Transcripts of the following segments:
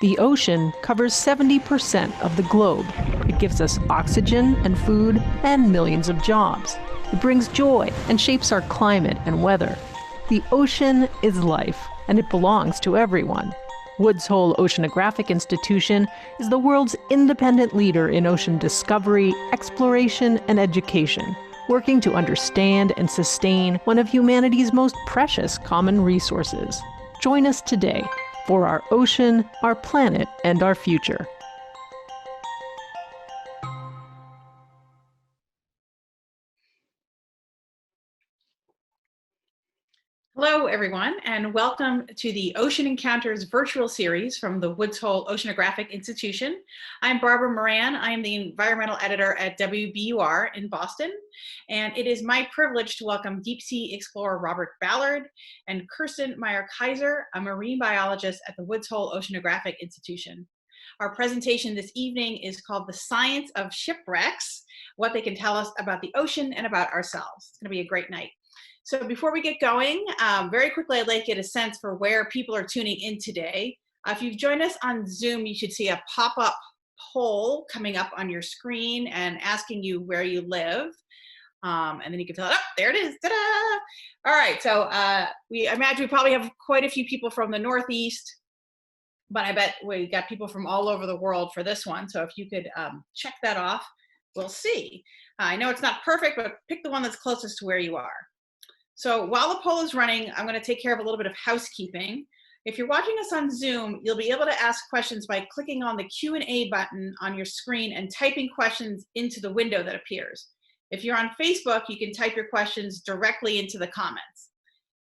The ocean covers 70% of the globe. It gives us oxygen and food and millions of jobs. It brings joy and shapes our climate and weather. The ocean is life, and it belongs to everyone. Woods Hole Oceanographic Institution is the world's independent leader in ocean discovery, exploration, and education, working to understand and sustain one of humanity's most precious common resources. Join us today for our ocean, our planet, and our future. Hello, everyone, and welcome to the Ocean Encounters virtual series from the Woods Hole Oceanographic Institution. I'm Barbara Moran. I am the environmental editor at WBUR in Boston, and it is my privilege to welcome deep sea explorer Robert Ballard and Kirstin Meyer-Kaiser, a marine biologist at the Woods Hole Oceanographic Institution. Our presentation this evening is called The Science of Shipwrecks, What They Can Tell Us About the Ocean and About Ourselves. It's going to be a great night. So before we get going, very quickly, I'd like to get a sense for where people are tuning in today. If you've joined us on Zoom, you should see a pop-up poll coming up on your screen and asking you where you live. And then you can tell it, oh, there it is, ta-da! All right, so I imagine we probably have quite a few people from the Northeast, but I bet we got people from all over the world for this one. So if you could check that off, we'll see. I know it's not perfect, but pick the one that's closest to where you are. So while the poll is running, I'm going to take care of a little bit of housekeeping. If you're watching us on Zoom, you'll be able to ask questions by clicking on the Q&A button on your screen and typing questions into the window that appears. If you're on Facebook, you can type your questions directly into the comments.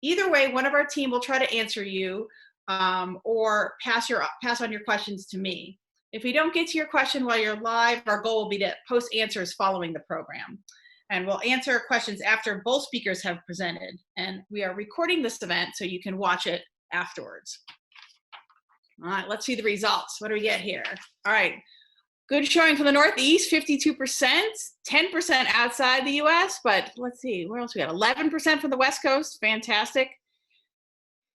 Either way, one of our team will try to answer you or pass on your questions to me. If we don't get to your question while you're live, our goal will be to post answers following the program. And we'll answer questions after both speakers have presented. And we are recording this event so you can watch it afterwards. All right, let's see the results. What do we get here? All right, good showing from the Northeast, 52%, 10% outside the US, but let's see, where else we got? 11% from the West Coast, fantastic.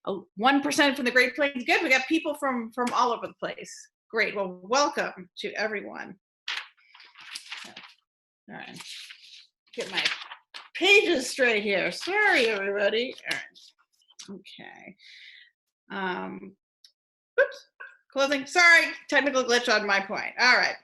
1% from the Great Plains, good. We got people from all over the place. Great, well, welcome to everyone. All right. Get my pages straight here. Sorry, everybody. All right. Okay. Oops. Closing. Sorry, technical glitch on my point. All right.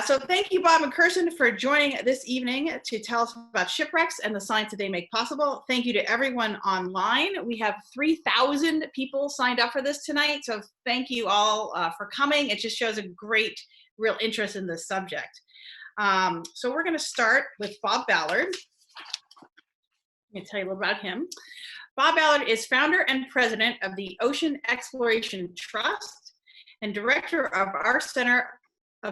So thank you, Bob and Kirstin, for joining this evening to tell us about shipwrecks and the science that they make possible. Thank you to everyone online. We have 3,000 people signed up for this tonight. So thank you all for coming. It just shows a great, real interest in this subject. So we're going to start with Bob Ballard. Let me tell you a little about him. Bob Ballard is founder and president of the Ocean Exploration Trust and director of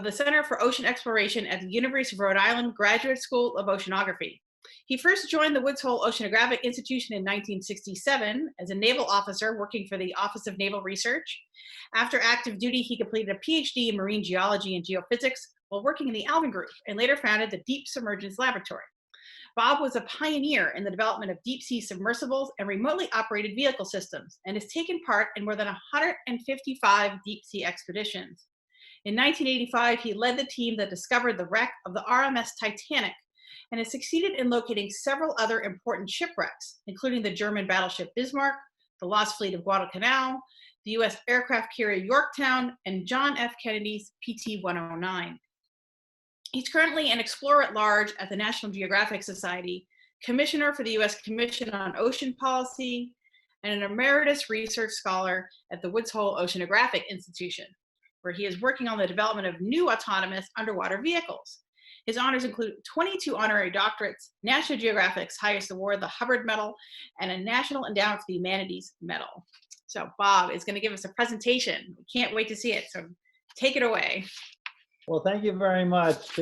the Center for Ocean Exploration at the University of Rhode Island Graduate School of Oceanography. He first joined the Woods Hole Oceanographic Institution in 1967 as a naval officer working for the Office of Naval Research. After active duty, he completed a PhD in marine geology and geophysics while working in the Alvin Group and later founded the Deep Submergence Laboratory. Bob was a pioneer in the development of deep sea submersibles and remotely operated vehicle systems and has taken part in more than 155 deep sea expeditions. In 1985, he led the team that discovered the wreck of the RMS Titanic and has succeeded in locating several other important shipwrecks, including the German battleship Bismarck, the lost fleet of Guadalcanal, the US aircraft carrier Yorktown, and John F. Kennedy's PT-109. He's currently an explorer at large at the National Geographic Society, commissioner for the US Commission on Ocean Policy, and an emeritus research scholar at the Woods Hole Oceanographic Institution, where he is working on the development of new autonomous underwater vehicles. His honors include 22 honorary doctorates, National Geographic's highest award, the Hubbard Medal, and a National Endowment for the Humanities Medal. So Bob is going to give us a presentation. We can't wait to see it, so take it away. Well, thank you very much.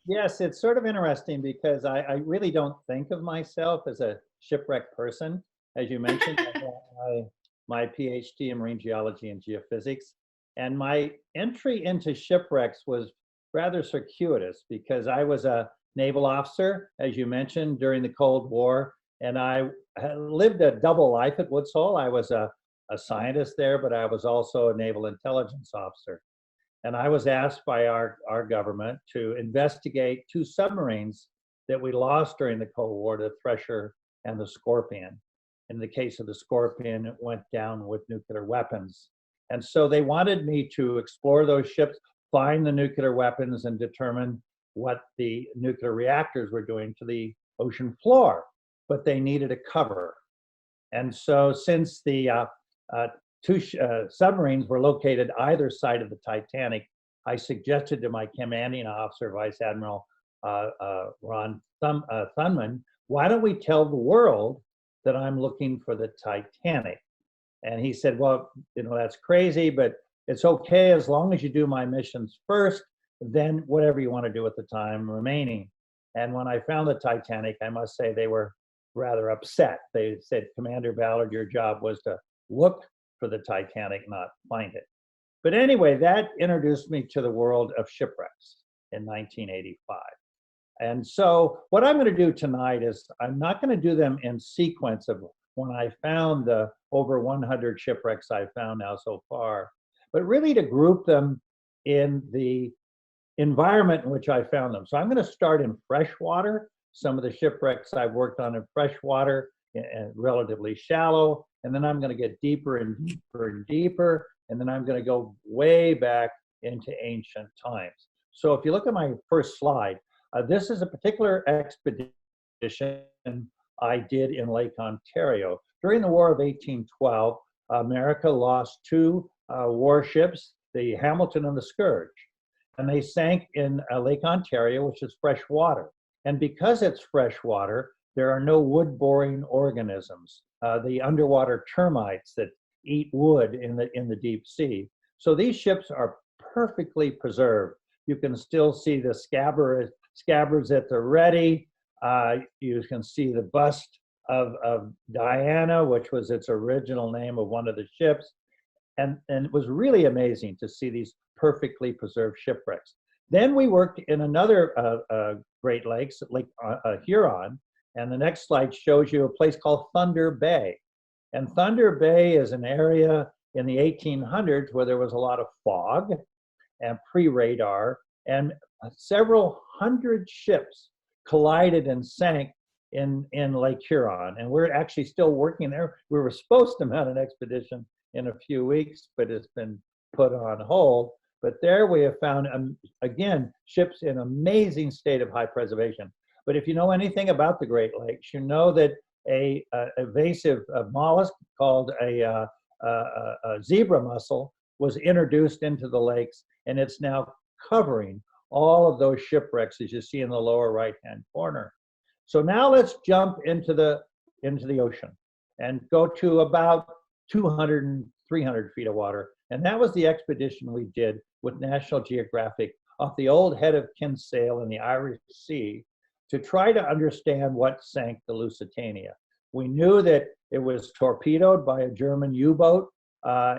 Yes, it's sort of interesting because I really don't think of myself as a shipwreck person. As you mentioned, I got my PhD in marine geology and geophysics. And my entry into shipwrecks was rather circuitous because I was a naval officer, as you mentioned, during the Cold War. And I lived a double life at Woods Hole. I was a a scientist there, but I was also a naval intelligence officer. And I was asked by our government to investigate two submarines that we lost during the Cold War, the Thresher and the Scorpion. In the case of the Scorpion, it went down with nuclear weapons. And so they wanted me to explore those ships, find the nuclear weapons, and determine what the nuclear reactors were doing to the ocean floor. But they needed a cover. And so since the two submarines were located either side of the Titanic, I suggested to my commanding officer, Vice Admiral Ron Thunman, why don't we tell the world that I'm looking for the Titanic? And he said, well, that's crazy, but it's okay as long as you do my missions first, then whatever you want to do at the time remaining. And when I found the Titanic, I must say they were rather upset. They said, Commander Ballard, your job was to look for the Titanic, not find it. But anyway, that introduced me to the world of shipwrecks in 1985. And so what I'm going to do tonight is I'm not going to do them in sequence of when I found the over 100 shipwrecks I've found now so far, but really to group them in the environment in which I found them. So I'm going to start in freshwater. Some of the shipwrecks I've worked on in freshwater and relatively shallow, and then I'm going to get deeper and deeper and deeper, and then I'm going to go way back into ancient times. So if you look at my first slide, this is a particular expedition I did in Lake Ontario. During the War of 1812, America lost two warships, the Hamilton and the Scourge, and they sank in Lake Ontario, which is fresh water. And because it's fresh water, there are no wood-boring organisms, the underwater termites that eat wood in the deep sea. So these ships are perfectly preserved. You can still see the scabbards at the ready. You can see the bust of Diana, which was its original name of one of the ships. And it was really amazing to see these perfectly preserved shipwrecks. Then we worked in another Great Lakes, Lake Huron, and the next slide shows you a place called Thunder Bay. And Thunder Bay is an area in the 1800s where there was a lot of fog and pre-radar, and several hundred ships collided and sank in Lake Huron. And we're actually still working there. We were supposed to mount an expedition in a few weeks, but it's been put on hold. But there we have found, again, ships in amazing state of high preservation. But if you know anything about the Great Lakes, you know that a invasive mollusk called a zebra mussel was introduced into the lakes, and it's now covering all of those shipwrecks as you see in the lower right-hand corner. So now let's jump into the ocean and go to about 200 and 300 feet of water. And that was the expedition we did with National Geographic off the old head of Kinsale in the Irish Sea to try to understand what sank the Lusitania. We knew that it was torpedoed by a German U-boat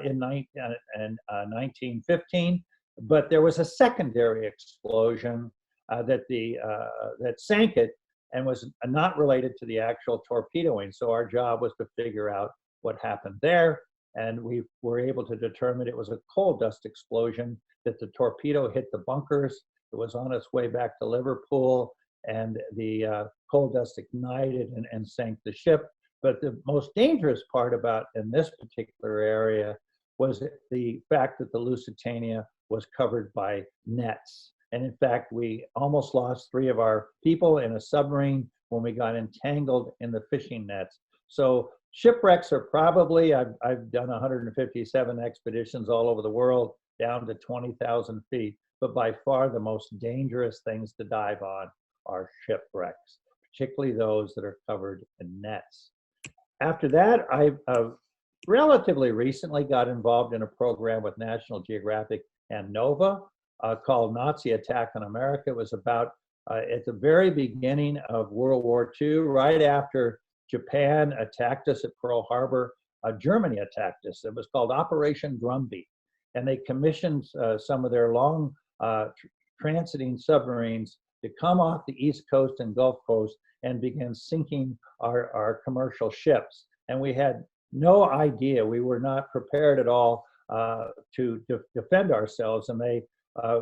in 1915, but there was a secondary explosion that sank it and was not related to the actual torpedoing. So our job was to figure out what happened there. And we were able to determine it was a coal dust explosion, that the torpedo hit the bunkers. It was on its way back to Liverpool, and the coal dust ignited and sank the ship. But the most dangerous part about in this particular area was the fact that the Lusitania was covered by nets. And in fact, we almost lost 3 of our people in a submarine when we got entangled in the fishing nets. So shipwrecks are probably, I've done 157 expeditions all over the world, down to 20,000 feet, but by far the most dangerous things to dive on are shipwrecks, particularly those that are covered in nets. After that, I relatively recently got involved in a program with National Geographic and NOVA called Nazi Attack on America. It was about at the very beginning of World War II, right after Japan attacked us at Pearl Harbor, Germany attacked us. It was called Operation Drumbeat. And they commissioned some of their long transiting submarines to come off the East Coast and Gulf Coast and begin sinking our commercial ships. And we had no idea. We were not prepared at all to defend ourselves, and they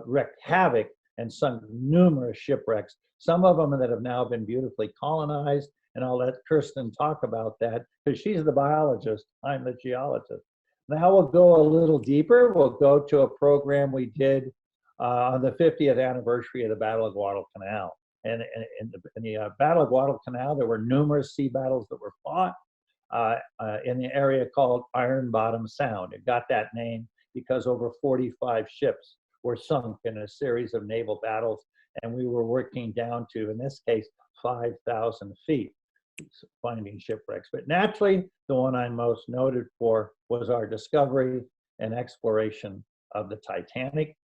wreaked havoc and sunk numerous shipwrecks, some of them that have now been beautifully colonized. And I'll let Kirstin talk about that because she's the biologist, I'm the geologist. Now we'll go a little deeper. We'll go to a program we did on the 50th anniversary of the Battle of Guadalcanal. And in the Battle of Guadalcanal, there were numerous sea battles that were fought in the area called Iron Bottom Sound. It got that name because over 45 ships were sunk in a series of naval battles, and we were working down to, in this case, 5,000 feet, finding shipwrecks. But naturally, the one I'm most noted for was our discovery and exploration of the Titanic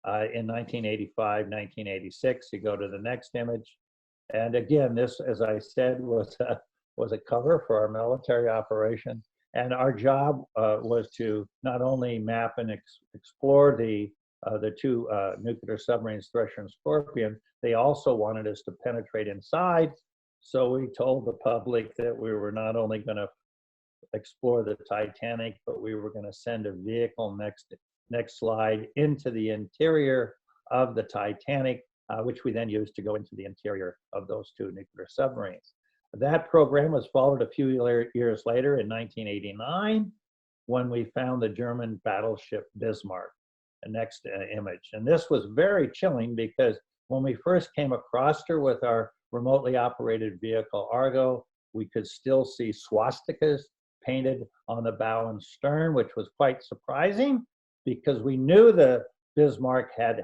in 1985, 1986. You go to the next image. And again, this, as I said, was a cover for our military operation. And our job was to not only map and explore the two nuclear submarines, Thresher and Scorpion, they also wanted us to penetrate inside. So we told the public that we were not only going to explore the Titanic, but we were going to send a vehicle, next slide, into the interior of the Titanic, which we then used to go into the interior of those two nuclear submarines. That program was followed a few years later in 1989 when we found the German battleship Bismarck. The next image. And this was very chilling because when we first came across her with our remotely operated vehicle Argo, we could still see swastikas painted on the bow and stern, which was quite surprising because we knew the Bismarck had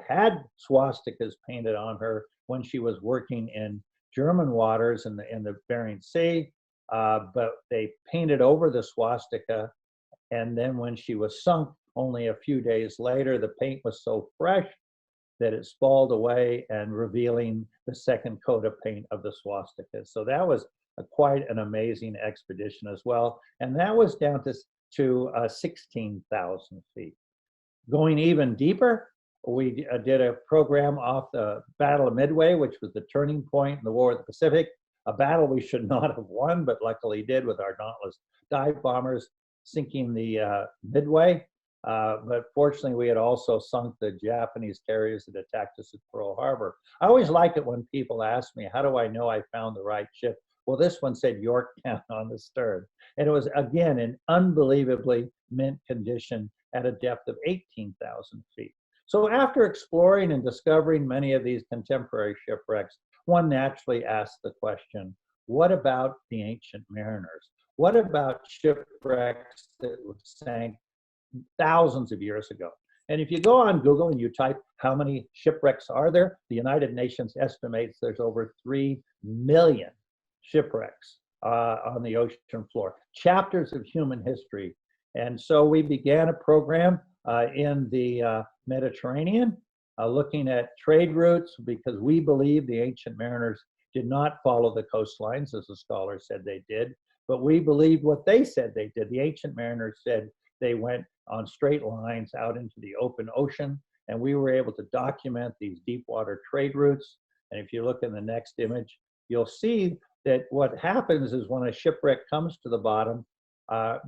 swastikas painted on her when she was working in German waters in the Bering Sea, but they painted over the swastika, and then when she was sunk, only a few days later, the paint was so fresh that it spalled away and revealing the second coat of paint of the swastika. So that was quite an amazing expedition as well. And that was down to 16,000 feet. Going even deeper, we did a program off the Battle of Midway, which was the turning point in the War of the Pacific, a battle we should not have won, but luckily did with our Dauntless dive bombers sinking the Midway. But fortunately, we had also sunk the Japanese carriers that attacked us at Pearl Harbor. I always like it when people ask me, how do I know I found the right ship? Well, this one said Yorktown on the stern. And it was, again, in unbelievably mint condition at a depth of 18,000 feet. So after exploring and discovering many of these contemporary shipwrecks, one naturally asks the question, what about the ancient mariners? What about shipwrecks that sank thousands of years ago? And if you go on Google and you type how many shipwrecks are there, the United Nations estimates there's over 3 million shipwrecks on the ocean floor, chapters of human history. And so we began a program in the Mediterranean, looking at trade routes, because we believe the ancient mariners did not follow the coastlines, as the scholars said they did, but we believed what they said they did. The ancient mariners said they went on straight lines out into the open ocean, and we were able to document these deep water trade routes. And if you look in the next image, you'll see that what happens is when a shipwreck comes to the bottom,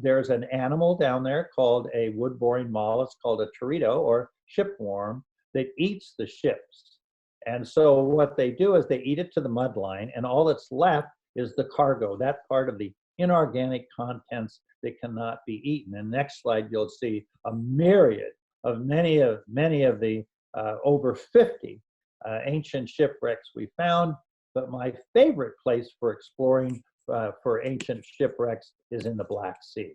there's an animal down there called a wood-boring mollusk called a teredo or shipworm that eats the ships. And so what they do is they eat it to the mud line, and all that's left is the cargo, that part of the inorganic contents that cannot be eaten. And next slide, you'll see a myriad of many of the over 50 ancient shipwrecks we found. But my favorite place for exploring for ancient shipwrecks is in the Black Sea.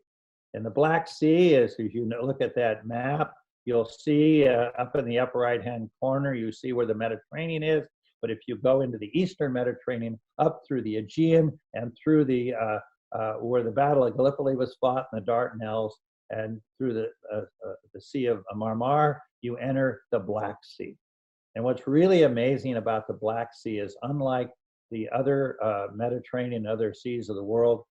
In the Black Sea, as you look at that map, you'll see up in the upper right-hand corner, you see where the Mediterranean is. But if you go into the Eastern Mediterranean, up through the Aegean and through the where the Battle of Gallipoli was fought in the Dardanelles, and through the Sea of Marmara, you enter the Black Sea. And what's really amazing about the Black Sea is, unlike the other Mediterranean, other seas of the world,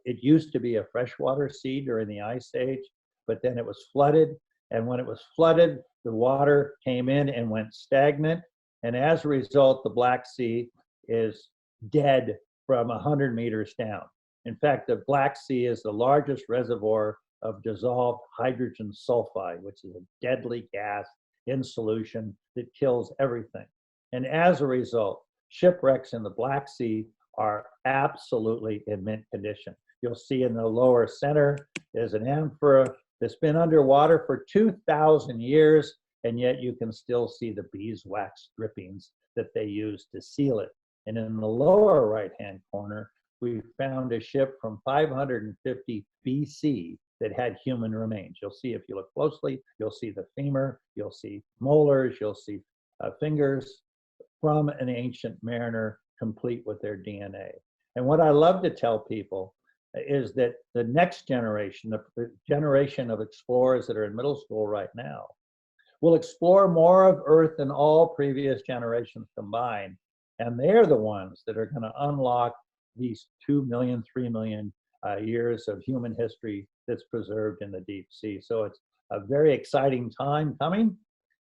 it used to be a freshwater sea during the Ice Age, but then it was flooded. And when it was flooded, the water came in and went stagnant. And as a result, the Black Sea is dead from 100 meters down. In fact, the Black Sea is the largest reservoir of dissolved hydrogen sulfide, which is a deadly gas in solution that kills everything. And as a result, shipwrecks in the Black Sea are absolutely in mint condition. You'll see in the lower center is an amphora that's been underwater for 2,000 years, and yet you can still see the beeswax drippings that they use to seal it. And in the lower right-hand corner, we found a ship from 550 BC that had human remains. You'll see, if you look closely, you'll see the femur, you'll see molars, you'll see fingers from an ancient mariner, complete with their DNA. And what I love to tell people is that the next generation, the generation of explorers that are in middle school right now, will explore more of Earth than all previous generations combined. And they're the ones that are going to unlock these 2 million, 3 million years of human history that's preserved in the deep sea. So it's a very exciting time coming.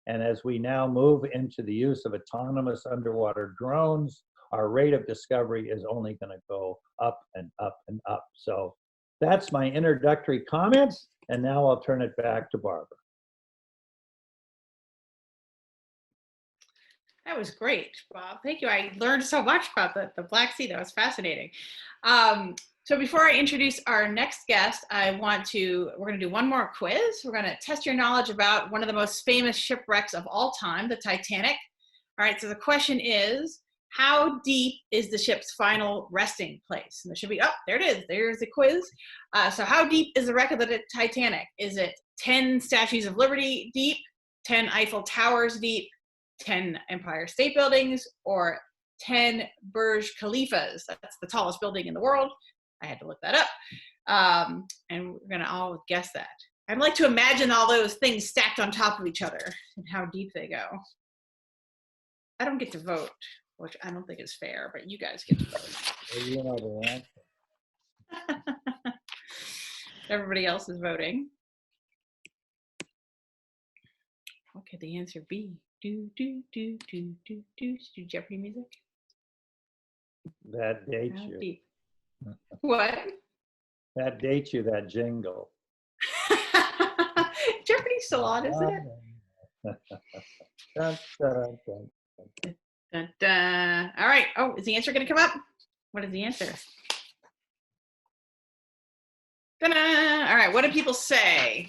And as we now move into the use of autonomous underwater drones, our rate of discovery is only going to go up and up and up. So that's my introductory comments. And now I'll turn it back to Barbara. That was great, Bob. Thank you. I learned so much about the Black Sea. That was fascinating. So before I introduce our next guest, we're going to do one more quiz. We're going to test your knowledge about one of the most famous shipwrecks of all time, the Titanic. All right, so the question is, how deep is the ship's final resting place? And there should be, oh, there it is. There's the quiz. So how deep is the wreck of the Titanic? Is it 10 Statues of Liberty deep, 10 Eiffel Towers deep, 10 Empire State Buildings, or 10 Burj Khalifas? That's the tallest building in the world. I had to look that up. And we're gonna all guess that. I'd like to imagine all those things stacked on top of each other and how deep they go. I don't get to vote, which I don't think is fair, but you guys get to vote. Well, you know the answer. Everybody else is voting. What could the answer be? Do Jeopardy music? That dates How you. deep? What? That dates you, that jingle. Jeopardy's still on, isn't it? Dun, dun, dun, dun. Dun, dun. All right. Oh, is the answer going to come up? What is the answer? Ta-da! All right. What do people say?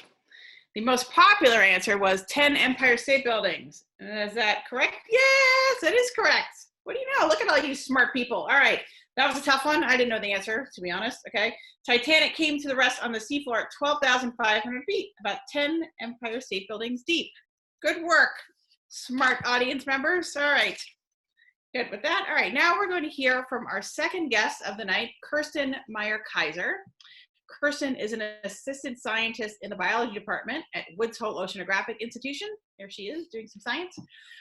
The most popular answer was 10 Empire State Buildings. Is that correct? Yes, it is correct. What do you know? Look at all you smart people. All right. That was a tough one. I didn't know the answer, to be honest. Okay. Titanic came to the rest on the seafloor at 12,500 feet, about 10 Empire State Buildings deep. Good work, smart audience members. All right. Good with that. All right. Now we're going to hear from our second guest of the night, Kirstin Meyer-Kaiser. Kirstin is an assistant scientist in the biology department at Hole Oceanographic Institution. There she is, doing some science.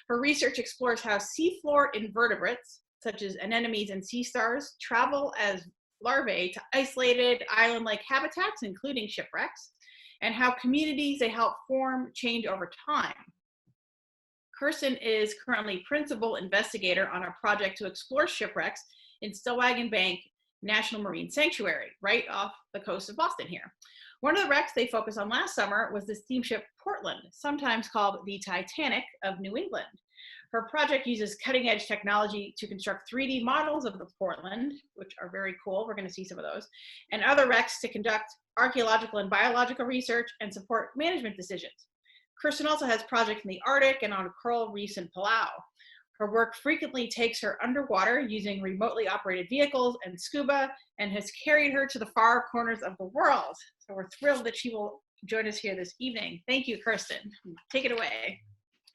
Her research explores how seafloor invertebrates, such as anemones and sea stars, travel as larvae to isolated island-like habitats, including shipwrecks, and how communities they help form change over time. Kirstin is currently principal investigator on a project to explore shipwrecks in Stellwagen Bank National Marine Sanctuary, right off the coast of Boston here. One of the wrecks they focused on last summer was the steamship Portland, sometimes called the Titanic of New England. Her project uses cutting-edge technology to construct 3D models of the Portland, which are very cool. We're going to see some of those, and other wrecks to conduct archaeological and biological research and support management decisions. Kirstin also has projects in the Arctic and on coral reefs in Palau. Her work frequently takes her underwater using remotely operated vehicles and scuba, and has carried her to the far corners of the world. So we're thrilled that she will join us here this evening. Thank you, Kirstin. Take it away.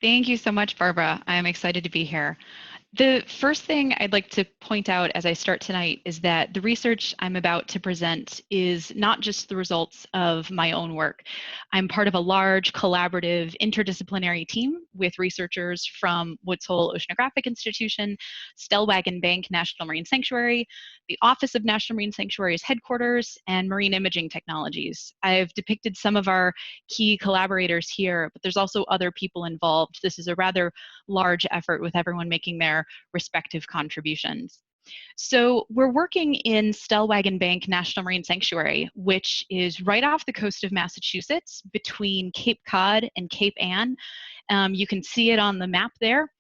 Thank you so much, Barbara. I'm excited to be here. The first thing I'd like to point out as I start tonight is that the research I'm about to present is not just the results of my own work. I'm part of a large, collaborative, interdisciplinary team with researchers from Hole Oceanographic Institution, Stellwagen Bank National Marine Sanctuary, the Office of National Marine Sanctuary's headquarters, and Marine Imaging Technologies. I've depicted some of our key collaborators here, but there's also other people involved. This is a rather large effort with everyone making their respective contributions. So we're working in Stellwagen Bank National Marine Sanctuary, which is right off the coast of Massachusetts between Cape Cod and Cape Ann. You can see it on the map there.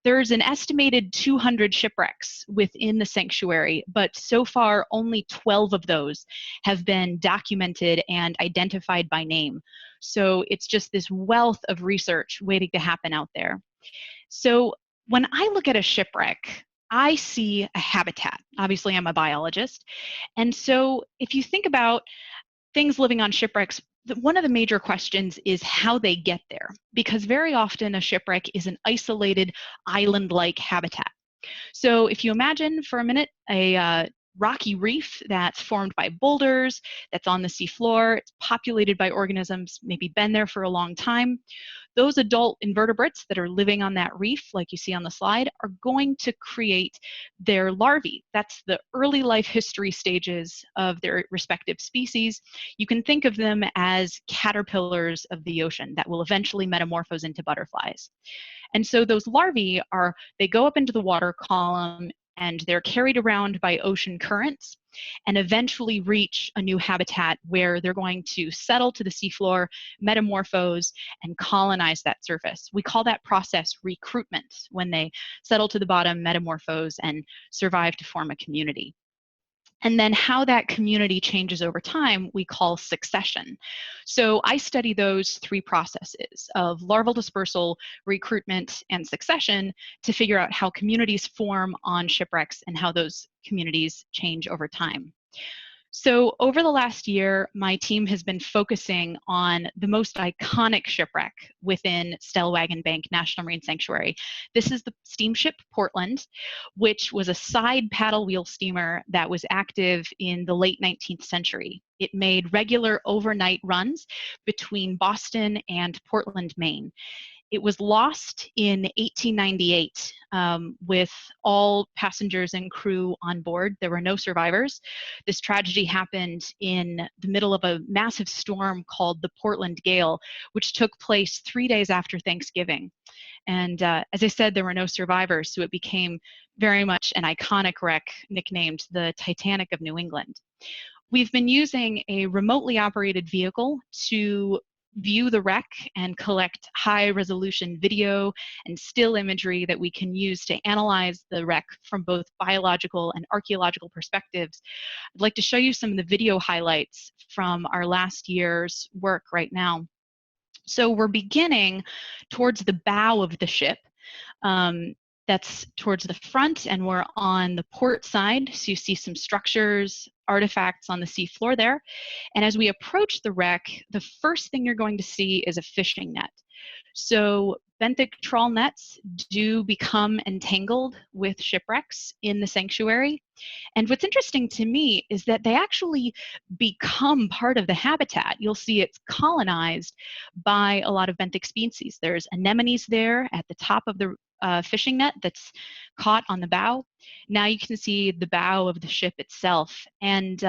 There's an estimated 200 shipwrecks within the sanctuary, but so far only 12 of those have been documented and identified by name. So it's just this wealth of research waiting to happen out there. So when I look at a shipwreck, I see a habitat. Obviously, I'm a biologist. And so if you think about things living on shipwrecks, one of the major questions is how they get there, because very often a shipwreck is an isolated island-like habitat. So if you imagine for a minute a rocky reef that's formed by boulders, that's on the seafloor, it's populated by organisms, maybe been there for a long time. Those adult invertebrates that are living on that reef, like you see on the slide, are going to create their larvae. That's the early life history stages of their respective species. You can think of them as caterpillars of the ocean that will eventually metamorphose into butterflies. And so those larvae they go up into the water column and they're carried around by ocean currents and eventually reach a new habitat where they're going to settle to the seafloor, metamorphose, and colonize that surface. We call that process recruitment, when they settle to the bottom, metamorphose, and survive to form a community. And then how that community changes over time, we call succession. So I study those three processes of larval dispersal, recruitment, and succession to figure out how communities form on shipwrecks and how those communities change over time. So over the last year, my team has been focusing on the most iconic shipwreck within Stellwagen Bank National Marine Sanctuary. This is the steamship Portland, which was a side paddle wheel steamer that was active in the late 19th century. It made regular overnight runs between Boston and Portland, Maine. It was lost in 1898 with all passengers and crew on board. There were no survivors. This tragedy happened in the middle of a massive storm called the Portland Gale, which took place 3 days after Thanksgiving. And as I said, there were no survivors, so it became very much an iconic wreck nicknamed the Titanic of New England. We've been using a remotely operated vehicle to view the wreck and collect high-resolution video and still imagery that we can use to analyze the wreck from both biological and archaeological perspectives. I'd like to show you some of the video highlights from our last year's work right now. So we're beginning towards the bow of the ship. That's towards the front, and we're on the port side. So you see some structures, artifacts on the seafloor there. And as we approach the wreck, the first thing you're going to see is a fishing net. So benthic trawl nets do become entangled with shipwrecks in the sanctuary. And what's interesting to me is that they actually become part of the habitat. You'll see it's colonized by a lot of benthic species. There's anemones there at the top of the fishing net that's caught on the bow. Now you can see the bow of the ship itself. And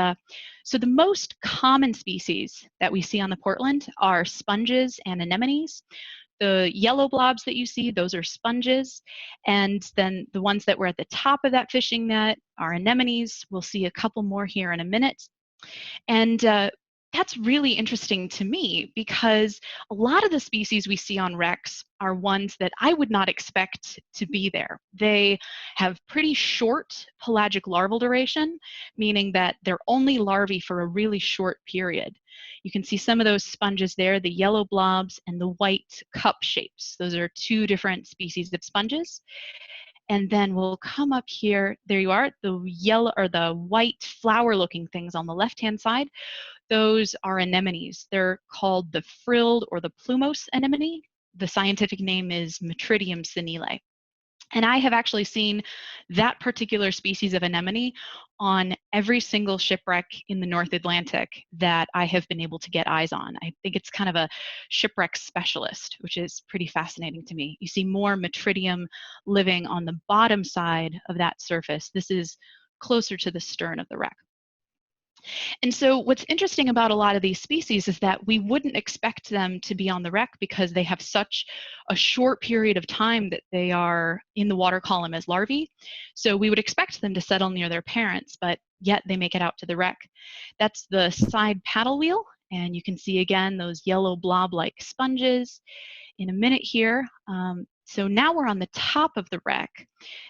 so the most common species that we see on the Portland are sponges and anemones. The yellow blobs that you see, those are sponges. And then the ones that were at the top of that fishing net are anemones. We'll see a couple more here in a minute. And that's really interesting to me because a lot of the species we see on wrecks are ones that I would not expect to be there. They have pretty short pelagic larval duration, meaning that they're only larvae for a really short period. You can see some of those sponges there, the yellow blobs and the white cup shapes. Those are two different species of sponges. And then we'll come up here, there you are, the yellow or the white flower looking things on the left-hand side. Those are anemones. They're called the frilled or the plumose anemone. The scientific name is Metridium senile. And I have actually seen that particular species of anemone on every single shipwreck in the North Atlantic that I have been able to get eyes on. I think it's kind of a shipwreck specialist, which is pretty fascinating to me. You see more Metridium living on the bottom side of that surface. This is closer to the stern of the wreck. And so what's interesting about a lot of these species is that we wouldn't expect them to be on the wreck because they have such a short period of time that they are in the water column as larvae. So we would expect them to settle near their parents, but yet they make it out to the wreck. That's the side paddle wheel, and you can see again those yellow blob-like sponges in a minute here. So now we're on the top of the wreck.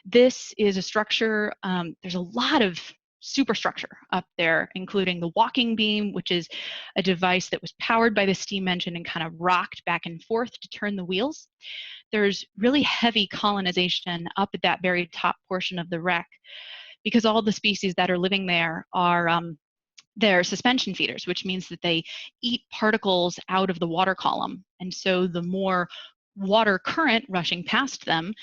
This is a structure, there's a lot of superstructure up there, including the walking beam, which is a device that was powered by the steam engine and kind of rocked back and forth to turn the wheels. There's really heavy colonization up at that very top portion of the wreck because all the species that are living there are they're suspension feeders, which means that they eat particles out of the water column. And so the more water current rushing past them,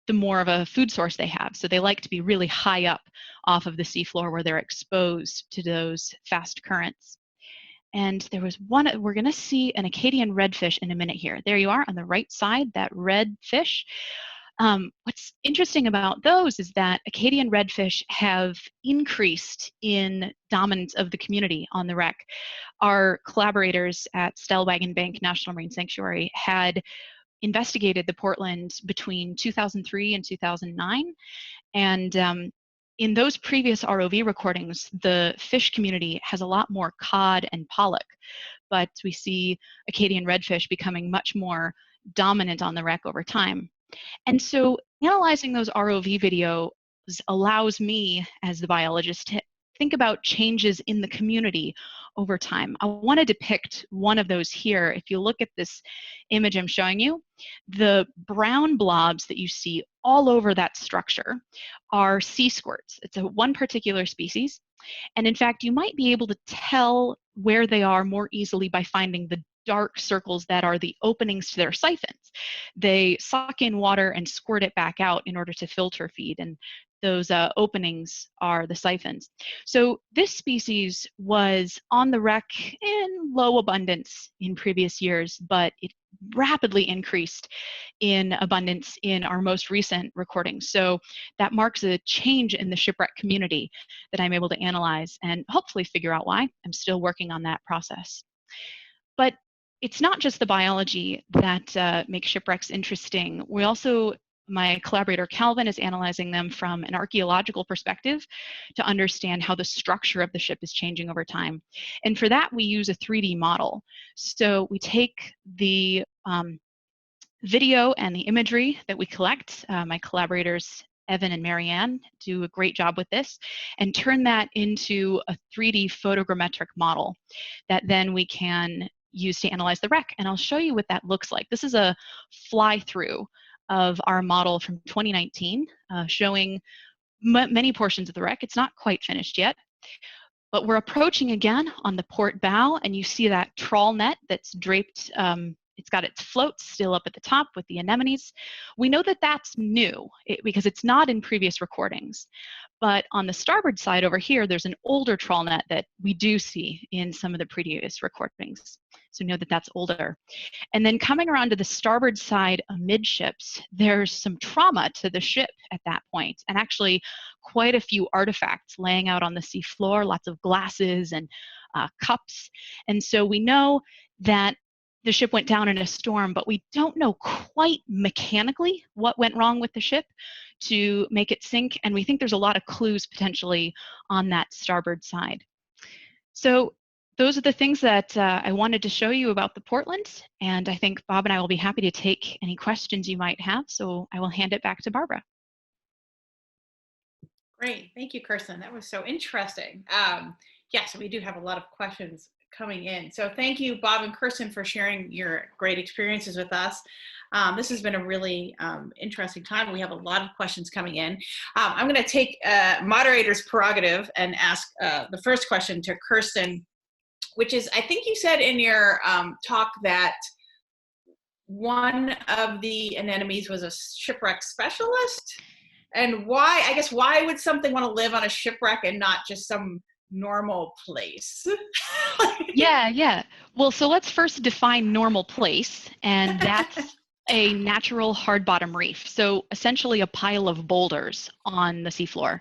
the more of a food source they have. So they like to be really high up off of the seafloor where they're exposed to those fast currents. And there was one, we're going to see an Acadian redfish in a minute here. There you are on the right side, that red fish. What's interesting about those is that Acadian redfish have increased in dominance of the community on the wreck. Our collaborators at Stellwagen Bank National Marine Sanctuary had investigated the Portland between 2003 and 2009. And in those previous ROV recordings, the fish community has a lot more cod and pollock, but we see Acadian redfish becoming much more dominant on the wreck over time. And so analyzing those ROV videos allows me, as the biologist, to think about changes in the community over time. I want to depict one of those here. If you look at this image I'm showing you, the brown blobs that you see all over that structure are sea squirts. It's one particular species. And in fact, you might be able to tell where they are more easily by finding the dark circles that are the openings to their siphons. They suck in water and squirt it back out in order to filter feed, and those openings are the siphons. So this species was on the wreck in low abundance in previous years, but it rapidly increased in abundance in our most recent recordings. So that marks a change in the shipwreck community that I'm able to analyze and hopefully figure out why. I'm still working on that process. But it's not just the biology that makes shipwrecks interesting. We also, my collaborator Calvin is analyzing them from an archaeological perspective to understand how the structure of the ship is changing over time. And for that, we use a 3D model. So we take the video and the imagery that we collect. My collaborators Evan and Marianne do a great job with this, and turn that into a 3D photogrammetric model that then we can use to analyze the wreck. And I'll show you what that looks like. This is a fly-through of our model from 2019, showing many portions of the wreck. It's not quite finished yet, but we're approaching again on the port bow, and you see that trawl net that's draped. It's got its floats still up at the top with the anemones. We know that that's new because it's not in previous recordings. But on the starboard side over here, there's an older trawl net that we do see in some of the previous recordings. So know that that's older. And then coming around to the starboard side amidships, there's some trauma to the ship at that point, and actually quite a few artifacts laying out on the sea floor, lots of glasses and cups. And so we know that the ship went down in a storm, but we don't know quite mechanically what went wrong with the ship to make it sink, and we think there's a lot of clues potentially on that starboard side. So those are the things that I wanted to show you about the Portland, and I think Bob and I will be happy to take any questions you might have, so I will hand it back to Barbara. Great, thank you, Kirstin. That was so interesting. Yes, we do have a lot of questions coming in. So thank you, Bob and Kirstin, for sharing your great experiences with us. This has been a really interesting time. We have a lot of questions coming in. I'm going to take moderator's prerogative and ask the first question to Kirstin, which is, I think you said in your talk that one of the anemones was a shipwreck specialist. And why, I guess, why would something want to live on a shipwreck and not just some normal place? Yeah. Well, so let's first define normal place, and that's a natural hard bottom reef. So essentially a pile of boulders on the seafloor.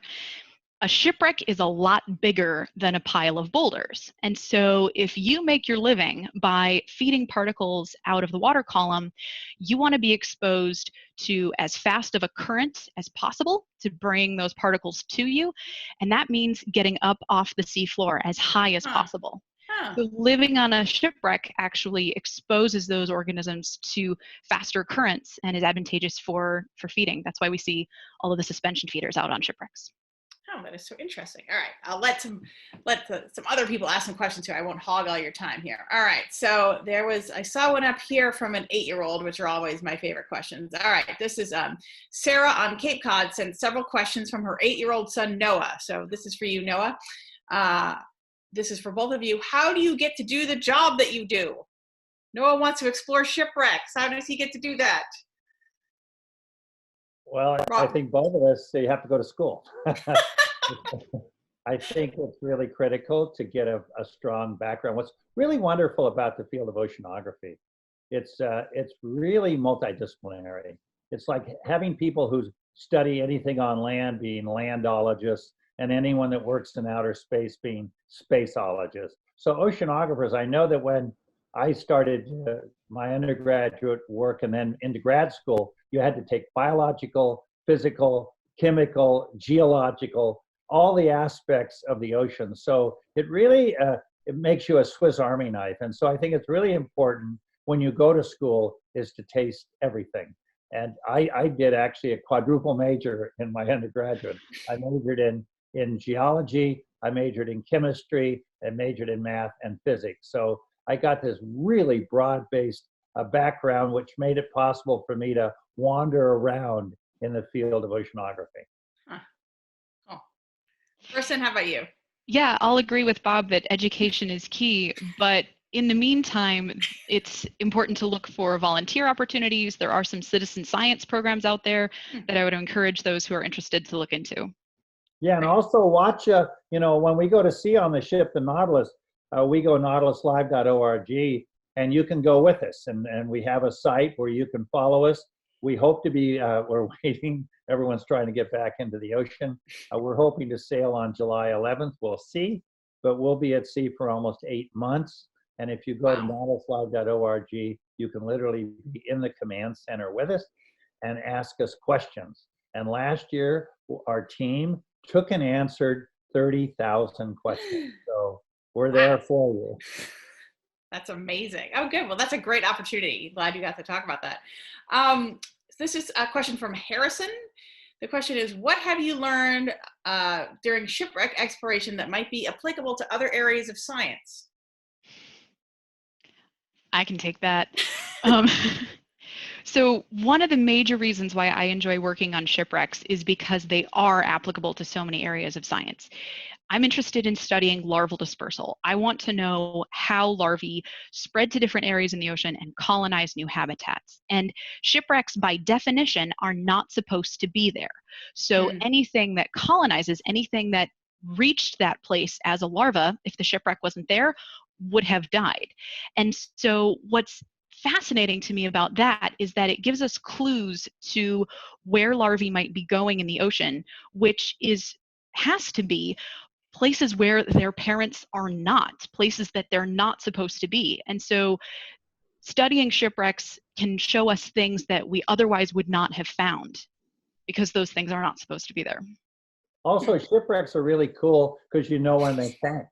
A shipwreck is a lot bigger than a pile of boulders. And so if you make your living by feeding particles out of the water column, you want to be exposed to as fast of a current as possible to bring those particles to you. And that means getting up off the seafloor as high as possible. So living on a shipwreck actually exposes those organisms to faster currents and is advantageous for feeding. That's why we see all of the suspension feeders out on shipwrecks. Oh, that is so interesting. All right, I'll let some other people ask some questions too. I won't hog all your time here. All right, so I saw one up here from an 8-year-old, which are always my favorite questions. All right, this is Sarah on Cape Cod sent several questions from her 8-year-old son, Noah. So this is for you, Noah. This is for both of you. How do you get to do the job that you do? Noah wants to explore shipwrecks. How does he get to do that? Well, I think both of us, you have to go to school. I think it's really critical to get a strong background. What's really wonderful about the field of oceanography, it's really multidisciplinary. It's like having people who study anything on land being landologists, and anyone that works in outer space being spaceologists. So oceanographers, I know that when I started my undergraduate work and then into grad school, you had to take biological, physical, chemical, geological, all the aspects of the ocean. So it really, it makes you a Swiss Army knife. And so I think it's really important when you go to school is to taste everything. And I did actually a quadruple major in my undergraduate. I majored in geology, I majored in chemistry, and majored in math and physics. So I got this really broad-based background, which made it possible for me to wander around in the field of oceanography. Huh. Oh. Kirstin, how about you? Yeah, I'll agree with Bob that education is key, but in the meantime, it's important to look for volunteer opportunities. There are some citizen science programs out there that I would encourage those who are interested to look into. Yeah, and also watch, when we go to sea on the ship, the Nautilus, we go nautiluslive.org, and you can go with us. And we have a site where you can follow us. We hope to be, we're waiting, everyone's trying to get back into the ocean. We're hoping to sail on July 11th, we'll see, but we'll be at sea for almost 8 months. And if you go to nautiluslive.org, you can literally be in the command center with us and ask us questions. And last year, our team took and answered 30,000 questions. So we're there for you. That's amazing. Oh, good. Well, that's a great opportunity. Glad you got to talk about that. This is a question from Harrison. The question is, what have you learned during shipwreck exploration that might be applicable to other areas of science? I can take that. So one of the major reasons why I enjoy working on shipwrecks is because they are applicable to so many areas of science. I'm interested in studying larval dispersal. I want to know how larvae spread to different areas in the ocean and colonize new habitats. And shipwrecks, by definition, are not supposed to be there. So anything that colonizes, anything that reached that place as a larva, if the shipwreck wasn't there, would have died. And so what's fascinating to me about that is that it gives us clues to where larvae might be going in the ocean, which has to be places where their parents are not, places that they're not supposed to be. And so studying shipwrecks can show us things that we otherwise would not have found because those things are not supposed to be there. Also, shipwrecks are really cool because you know when they sank.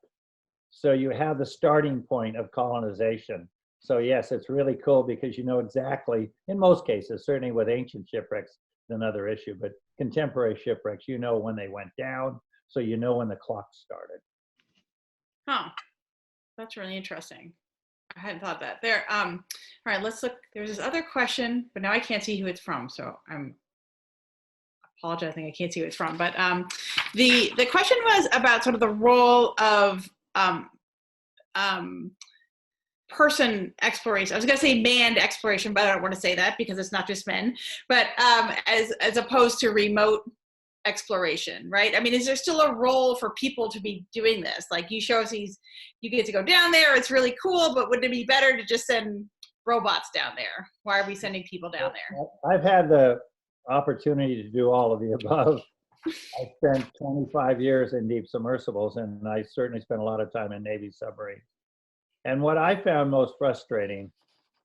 So you have the starting point of colonization. So yes, it's really cool because you know exactly, in most cases, certainly with ancient shipwrecks, it's another issue, but contemporary shipwrecks, you know when they went down, so you know when the clock started. Huh, that's really interesting. I hadn't thought that. There, all right, let's look. There's this other question, but now I can't see who it's from, so I'm apologizing, I can't see who it's from. But the question was about sort of the role of person exploration. I was going to say manned exploration, but I don't want to say that because it's not just men, but as opposed to remote exploration, right? I mean, is there still a role for people to be doing this? Like you show us you get to go down there, it's really cool, but wouldn't it be better to just send robots down there? Why are we sending people down there? I've had the opportunity to do all of the above. I spent 25 years in deep submersibles, and I certainly spent a lot of time in Navy submarines. And what I found most frustrating,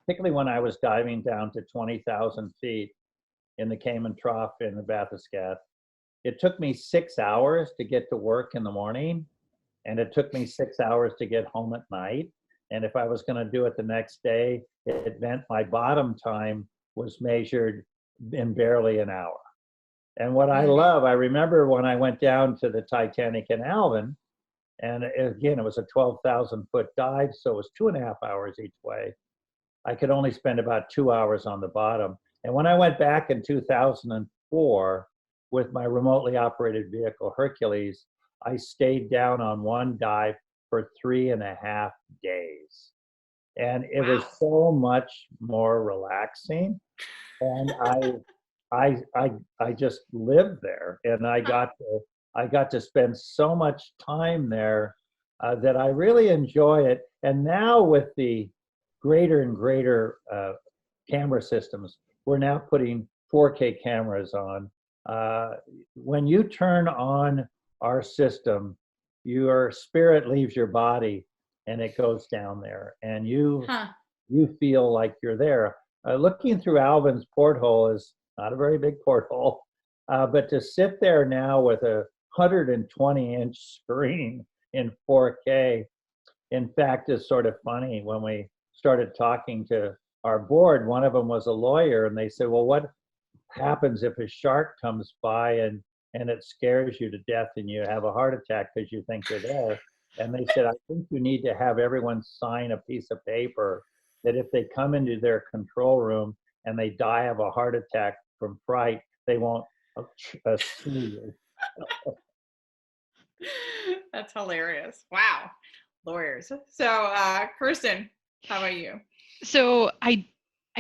particularly when I was diving down to 20,000 feet in the Cayman Trough in the Bathyscaphe, it took me 6 hours to get to work in the morning, and it took me 6 hours to get home at night. And if I was going to do it the next day, it meant my bottom time was measured in barely an hour. And what I love, I remember when I went down to the Titanic and Alvin, and again, it was a 12,000 foot dive, so it was 2.5 hours each way. I could only spend about 2 hours on the bottom. And when I went back in 2004 with my remotely operated vehicle, Hercules, I stayed down on one dive for 3.5 days. And it was so much more relaxing. And I just lived there, and I got to spend so much time there that I really enjoy it. And now with the greater and greater camera systems, we're now putting 4K cameras on. When you turn on our system, your spirit leaves your body and it goes down there, and you feel like you're there. Looking through Alvin's porthole is not a very big porthole, but to sit there now with a 120-inch screen in 4K, in fact, is sort of funny. When we started talking to our board, one of them was a lawyer, and they said, well, what happens if a shark comes by and it scares you to death and you have a heart attack because you think you're there? And they said, I think you need to have everyone sign a piece of paper that if they come into their control room and they die of a heart attack from fright, they won't sue you. That's hilarious. Wow. Lawyers. So, Kirstin, how about you? So I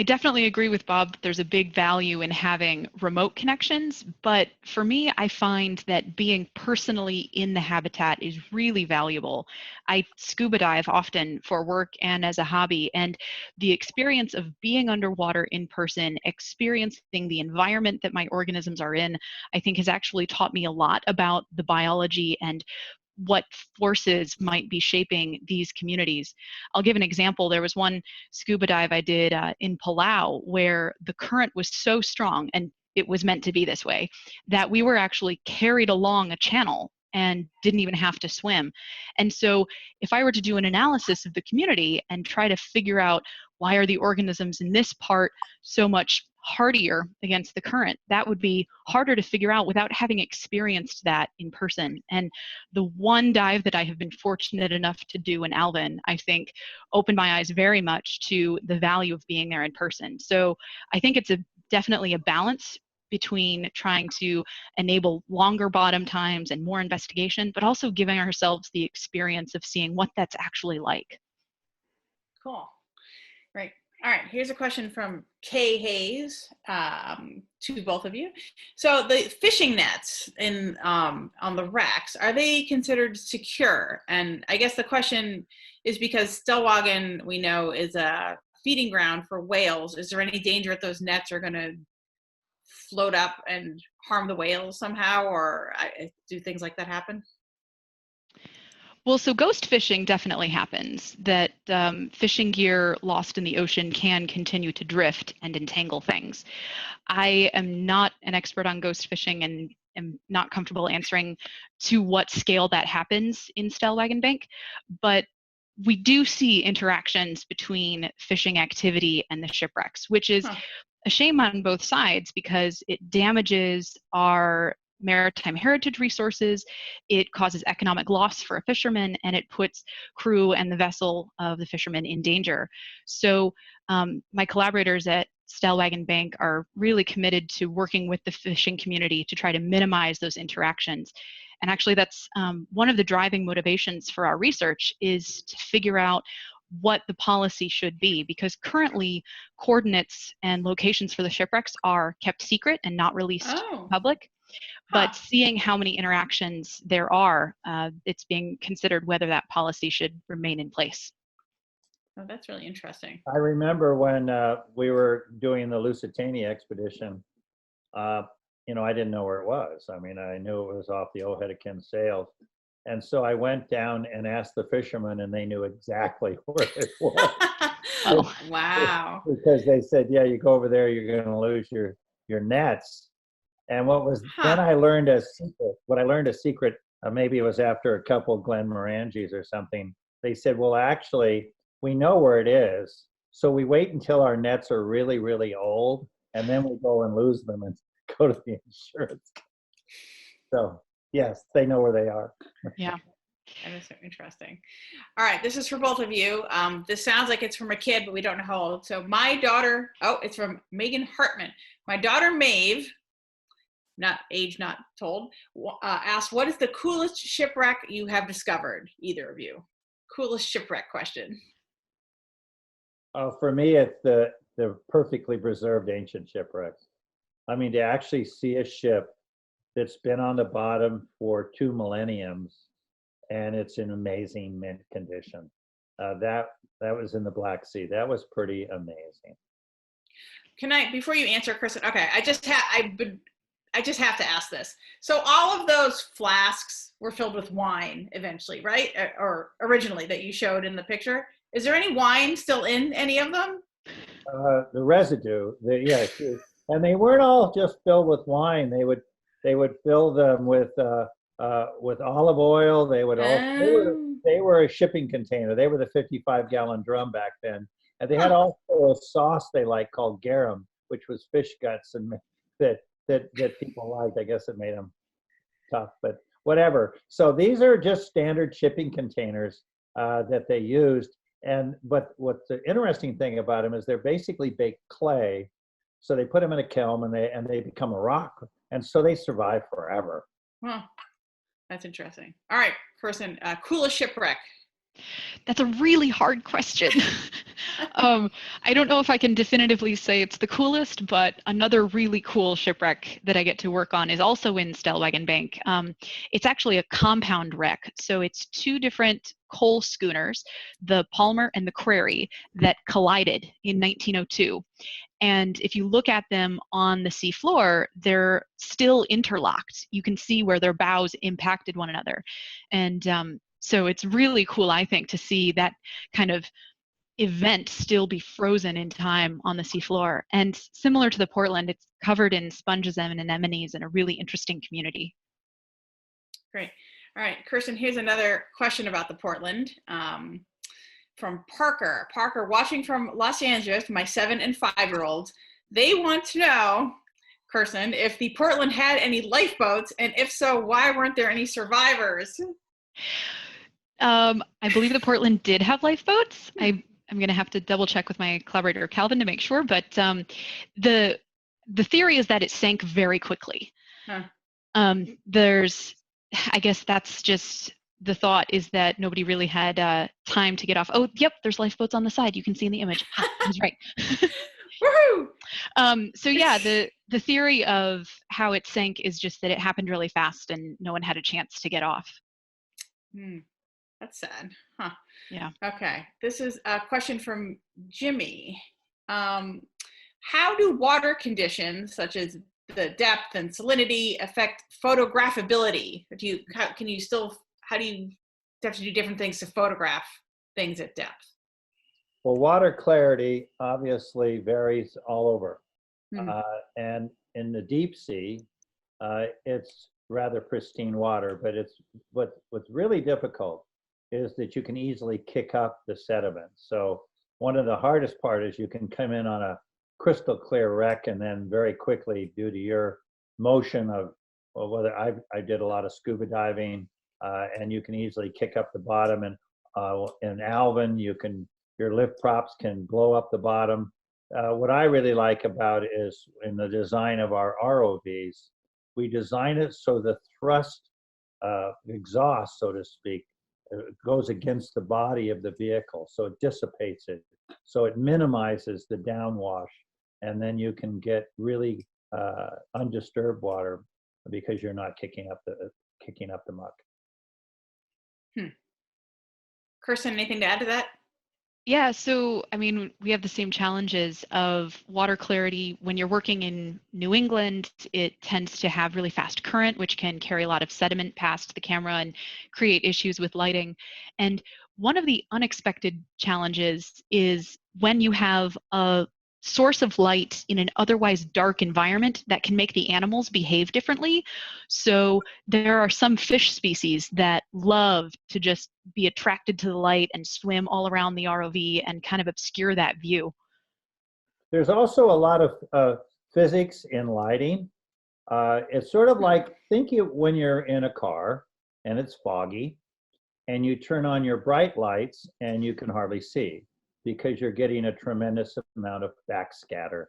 definitely agree with Bob that there's a big value in having remote connections, but for me, I find that being personally in the habitat is really valuable. I scuba dive often for work and as a hobby, and the experience of being underwater in person, experiencing the environment that my organisms are in, I think has actually taught me a lot about the biology and what forces might be shaping these communities. I'll give an example. There was one scuba dive I did in Palau where the current was so strong, and it was meant to be this way, that we were actually carried along a channel and didn't even have to swim. And so if I were to do an analysis of the community and try to figure out why are the organisms in this part so much hardier against the current, that would be harder to figure out without having experienced that in person. And the one dive that I have been fortunate enough to do in Alvin, I think, opened my eyes very much to the value of being there in person. So I think it's definitely a balance between trying to enable longer bottom times and more investigation, but also giving ourselves the experience of seeing what that's actually like. Cool. Right. All right. Here's a question from Kay Hayes to both of you. So the fishing nets on the wrecks, are they considered secure? And I guess the question is because Stellwagen, we know, is a feeding ground for whales. Is there any danger that those nets are going to float up and harm the whales somehow, or do things like that happen? Well, so ghost fishing definitely happens, that fishing gear lost in the ocean can continue to drift and entangle things. I am not an expert on ghost fishing and am not comfortable answering to what scale that happens in Stellwagen Bank, but we do see interactions between fishing activity and the shipwrecks, which is a shame on both sides because it damages our maritime heritage resources, it causes economic loss for a fisherman, and it puts crew and the vessel of the fisherman in danger. So my collaborators at Stellwagen Bank are really committed to working with the fishing community to try to minimize those interactions. And actually that's one of the driving motivations for our research is to figure out what the policy should be, because currently coordinates and locations for the shipwrecks are kept secret and not released to the public. But seeing how many interactions there are, it's being considered whether that policy should remain in place. Oh, that's really interesting. I remember when we were doing the Lusitania expedition, I didn't know where it was. I mean, I knew it was off the Oahedakin sails. And so I went down and asked the fishermen, and they knew exactly where it was. Oh, Wow. Because they said, yeah, you go over there, you're going to lose your nets. And then I learned a secret. What I learned a secret, maybe it was after a couple of Glenmorangis or something. They said, well, actually, we know where it is. So we wait until our nets are really, really old, and then we go and lose them and go to the insurance. So yes, they know where they are. yeah. That is so interesting. All right, this is for both of you. This sounds like it's from a kid, but we don't know how old. So my daughter, it's from Megan Hartman. My daughter Maeve, not told, asked, what is the coolest shipwreck you have discovered, either of you? Coolest shipwreck question. For me, it's the perfectly preserved ancient shipwrecks. I mean, to actually see a ship that's been on the bottom for 2 millenniums, and it's in amazing mint condition. That was in the Black Sea. That was pretty amazing. Can I, before you answer, Kirstin? Okay, I just have to ask this. So all of those flasks were filled with wine eventually, right? Or originally, that you showed in the picture. Is there any wine still in any of them? The residue, and they weren't all just filled with wine. They would fill them with olive oil. They were a shipping container. They were the 55-gallon drum back then, and they had also a sauce they liked called garum, which was fish guts, and that people liked. I guess it made them tough, but whatever. So these are just standard shipping containers that they used. But what's the interesting thing about them is they're basically baked clay. So they put them in a kiln and they become a rock, and so they survive forever. Well, that's interesting. All right, Kirstin, coolest shipwreck. That's a really hard question. I don't know if I can definitively say it's the coolest, but another really cool shipwreck that I get to work on is also in Stellwagen Bank. It's actually a compound wreck. So it's 2 different coal schooners, the Palmer and the Crary, that collided in 1902. And if you look at them on the sea floor, they're still interlocked. You can see where their bows impacted one another. And so it's really cool, I think, to see that kind of event still be frozen in time on the seafloor. And similar to the Portland, it's covered in sponges and anemones in a really interesting community. Great. All right, Kirstin, here's another question about the Portland from Parker. Parker, watching from Los Angeles, my 7 and 5-year-olds, they want to know, Kirstin, if the Portland had any lifeboats, and if so, why weren't there any survivors? I believe the Portland did have lifeboats. I'm going to have to double check with my collaborator Calvin to make sure, but the theory is that it sank very quickly. Huh. I guess that's just the thought, is that nobody really had time to get off. Oh, yep, there's lifeboats on the side. You can see in the image. He's right. Woohoo! So yeah, the theory of how it sank is just that it happened really fast and no one had a chance to get off. That's sad. Huh. Yeah. Okay. This is a question from Jimmy. How do water conditions, such as the depth and salinity, affect photographability? How do you have to do different things to photograph things at depth? Well, water clarity obviously varies all over. And in the deep sea, it's rather pristine water, but what's really difficult is that you can easily kick up the sediment. So one of the hardest part is you can come in on a crystal clear wreck and then very quickly, due to your motion of, well, whether I did a lot of scuba diving, and you can easily kick up the bottom, and in Alvin, your lift props can blow up the bottom. What I really like about it is in the design of our ROVs, we design it so the thrust exhaust, so to speak, goes against the body of the vehicle, so it dissipates it, so it minimizes the downwash, and then you can get really undisturbed water because you're not kicking up the muck. Kirstin, anything to add to that? Yeah, so I mean, we have the same challenges of water clarity. When you're working in New England, it tends to have really fast current, which can carry a lot of sediment past the camera and create issues with lighting. And one of the unexpected challenges is when you have a source of light in an otherwise dark environment that can make the animals behave differently. So there are some fish species that love to just be attracted to the light and swim all around the ROV and kind of obscure that view. There's also a lot of physics in lighting. It's sort of like, think it when you're in a car and it's foggy and you turn on your bright lights and you can hardly see because you're getting a tremendous amount of backscatter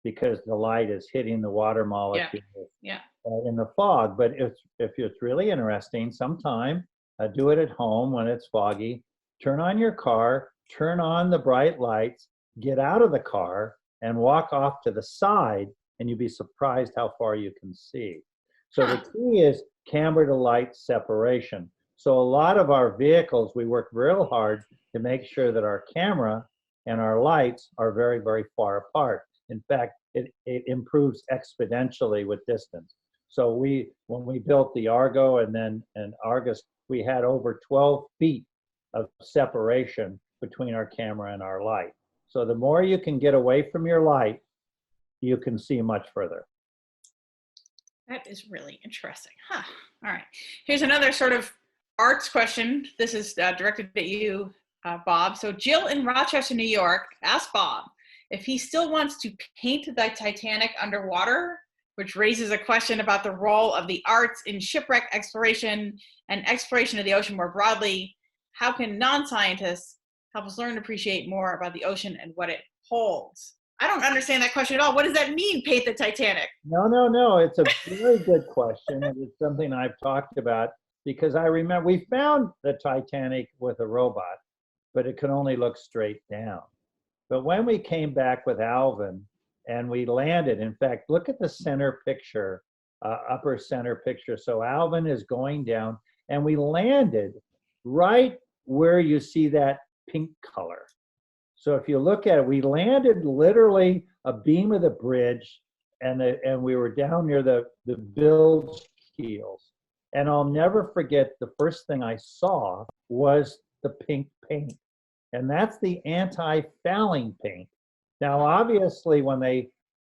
because the light is hitting the water molecules in the fog. But if it's really interesting, sometime do it at home when it's foggy, turn on your car, turn on the bright lights, get out of the car and walk off to the side, and you'll be surprised how far you can see. So the key is camera to light separation. So a lot of our vehicles, we work real hard to make sure that our camera and our lights are very, very far apart. In fact, it improves exponentially with distance. So when we built the Argo and Argus, we had over 12 feet of separation between our camera and our light. So the more you can get away from your light, you can see much further. That is really interesting. Huh. All right. Here's another sort of arts question. This is directed at you, Bob. So Jill in Rochester, New York, asked Bob if he still wants to paint the Titanic underwater, which raises a question about the role of the arts in shipwreck exploration and exploration of the ocean more broadly. How can non-scientists help us learn to appreciate more about the ocean and what it holds? I don't understand that question at all. What does that mean, paint the Titanic? No. It's a very good question. And it's something I've talked about because I remember we found the Titanic with a robot, but it could only look straight down. But when we came back with Alvin and we landed, in fact, look at the center picture, upper center picture. So Alvin is going down and we landed right where you see that pink color. So if you look at it, we landed literally a beam of the bridge and we were down near the bilge keels. And I'll never forget the first thing I saw was the pink paint. And that's the anti-fouling paint. Now, obviously, when they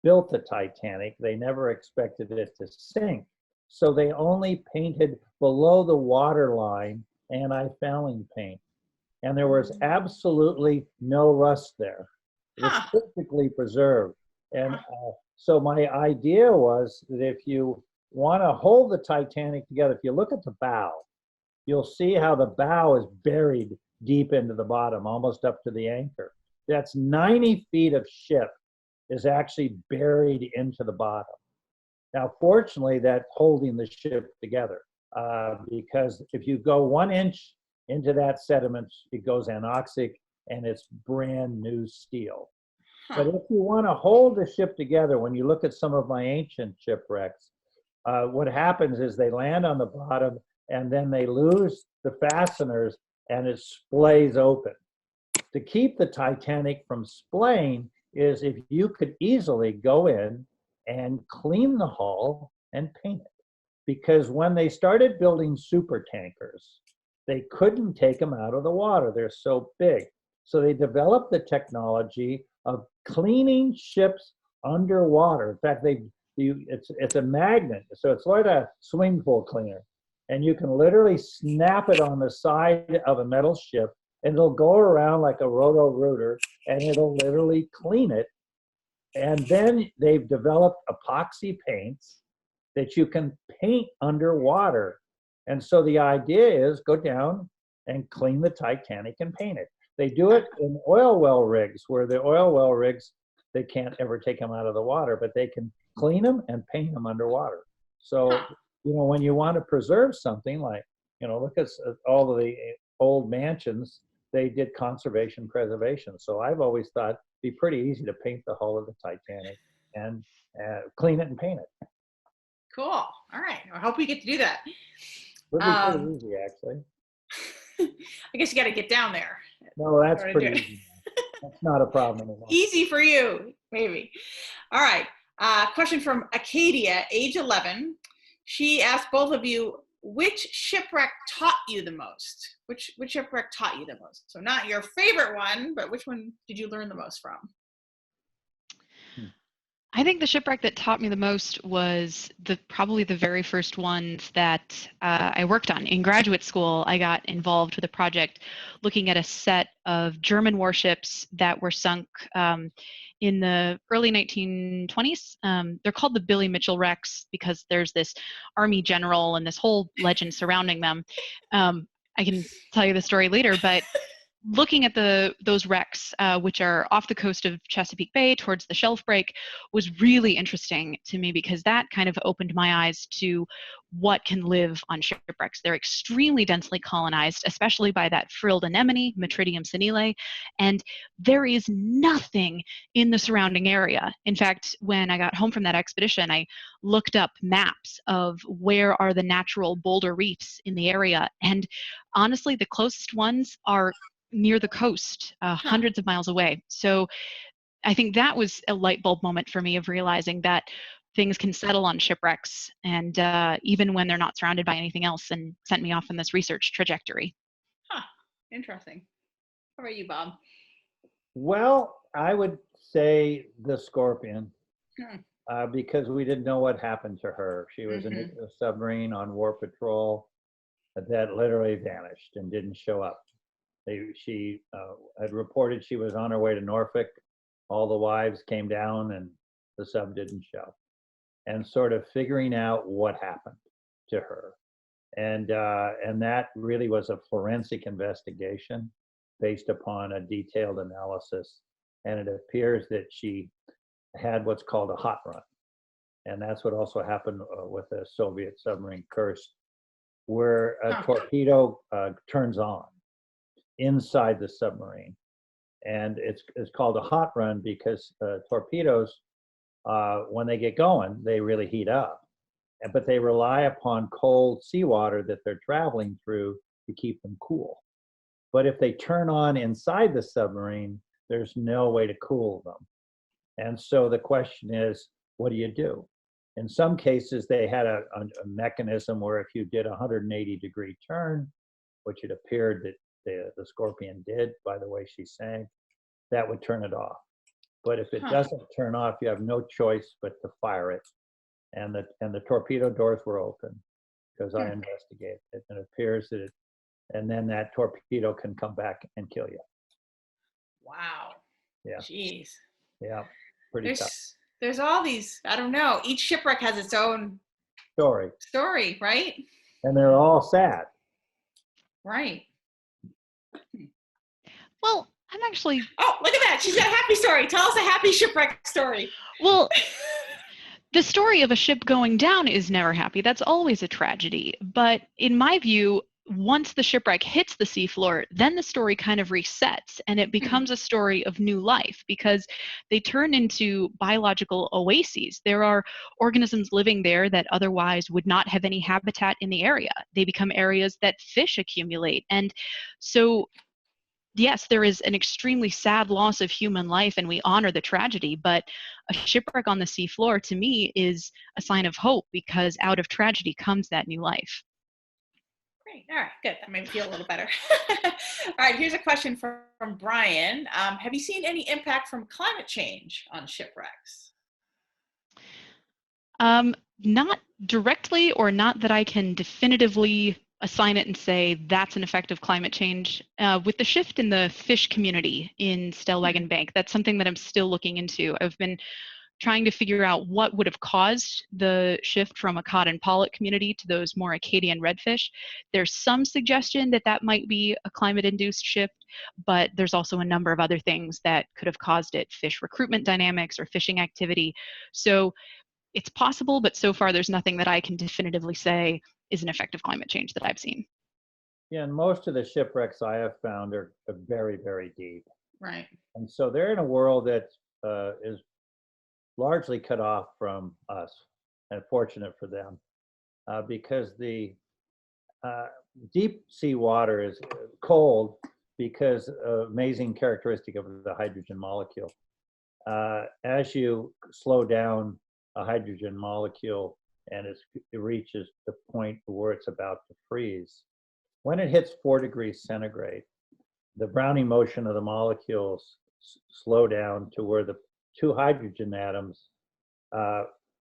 built the Titanic, they never expected it to sink. So they only painted below the waterline anti-fouling paint. And there was absolutely no rust there. It was perfectly preserved. And so my idea was that if you want to hold the Titanic together, if you look at the bow, you'll see how the bow is buried deep into the bottom, almost up to the anchor. That's 90 feet of ship is actually buried into the bottom. Now, fortunately, that's holding the ship together because if you go 1 inch into that sediment, it goes anoxic and it's brand new steel. But if you want to hold the ship together, when you look at some of my ancient shipwrecks, what happens is they land on the bottom and then they lose the fasteners and it splays open. To keep the Titanic from splaying is if you could easily go in and clean the hull and paint it. Because when they started building super tankers, they couldn't take them out of the water. They're so big. So they developed the technology of cleaning ships underwater. In fact, it's a magnet. So it's like a swimming pool cleaner. And you can literally snap it on the side of a metal ship and it'll go around like a roto-rooter and it'll literally clean it. And then they've developed epoxy paints that you can paint underwater. And so the idea is go down and clean the Titanic and paint it. They do it in oil well rigs where the oil well rigs, they can't ever take them out of the water, but they can clean them and paint them underwater. So, when you want to preserve something like, look at all of the old mansions, they did conservation preservation. So I've always thought it'd be pretty easy to paint the hull of the Titanic and clean it and paint it. Cool. All right. I hope we get to do that. Would be pretty easy, actually. I guess you got to get down there. No, that's pretty easy. That's not a problem at all. Easy for you, maybe. All right. Question from Acadia, age 11. She asked both of you, which shipwreck taught you the most? Which shipwreck taught you the most? So not your favorite one, but which one did you learn the most from? I think the shipwreck that taught me the most was probably the very first ones that I worked on. In graduate school, I got involved with a project looking at a set of German warships that were sunk in the early 1920s. They're called the Billy Mitchell wrecks because there's this Army general and this whole legend surrounding them. I can tell you the story later, but looking at those wrecks, which are off the coast of Chesapeake Bay towards the shelf break, was really interesting to me because that kind of opened my eyes to what can live on shipwrecks. They're extremely densely colonized, especially by that frilled anemone, Metridium senile, and there is nothing in the surrounding area. In fact, when I got home from that expedition, I looked up maps of where are the natural boulder reefs in the area, and honestly, the closest ones are near the coast, hundreds of miles away. So I think that was a light bulb moment for me of realizing that things can settle on shipwrecks, and even when they're not surrounded by anything else, and sent me off in this research trajectory. Huh, interesting. How about you, Bob? Well, I would say the Scorpion, Hmm. because we didn't know what happened to her. She was in a submarine on war patrol that literally vanished and didn't show up. She had reported she was on her way to Norfolk. All the wives came down and the sub didn't show. And sort of figuring out what happened to her. And that really was a forensic investigation based upon a detailed analysis. And it appears that she had what's called a hot run. And that's what also happened with a Soviet submarine, Kursk, where a torpedo turns on inside the submarine. And it's called a hot run because torpedoes, when they get going, they really heat up. But they rely upon cold seawater that they're traveling through to keep them cool. But if they turn on inside the submarine, there's no way to cool them. And so the question is, what do you do? In some cases, they had a mechanism where if you did a 180-degree turn, which it appeared that the Scorpion did by the way she sank, that would turn it off. But if it doesn't turn off, you have no choice but to fire it. And the torpedo doors were open because I investigated it, and it appears that and then that torpedo can come back and kill you. Wow. Yeah. Jeez. Yeah. Pretty tough. There's all these, I don't know, each shipwreck has its own story, right? And they're all sad. Right. Well, I'm actually... Oh, look at that. She's got a happy story. Tell us a happy shipwreck story. Well, the story of a ship going down is never happy. That's always a tragedy. But in my view, once the shipwreck hits the seafloor, then the story kind of resets and it becomes a story of new life because they turn into biological oases. There are organisms living there that otherwise would not have any habitat in the area. They become areas that fish accumulate. And so yes, there is an extremely sad loss of human life and we honor the tragedy, but a shipwreck on the seafloor to me is a sign of hope because out of tragedy comes that new life. Great. All right, good. That made me feel a little better. All right, here's a question from Brian. Have you seen any impact from climate change on shipwrecks? Not directly, or not that I can definitively assign it and say that's an effect of climate change. With the shift in the fish community in Stellwagen Bank, that's something that I'm still looking into. I've been trying to figure out what would have caused the shift from a cod and pollock community to those more Acadian redfish. There's some suggestion that that might be a climate-induced shift, but there's also a number of other things that could have caused it, fish recruitment dynamics or fishing activity. So it's possible, but so far there's nothing that I can definitively say is an effect of climate change that I've seen. Yeah, and most of the shipwrecks I have found are very, very deep. Right. And so they're in a world that is largely cut off from us, and fortunate for them, because the deep sea water is cold because amazing characteristic of the hydrogen molecule. As you slow down a hydrogen molecule and it reaches the point where it's about to freeze, when it hits 4 degrees centigrade, the Brownian motion of the molecules slow down to where the two hydrogen atoms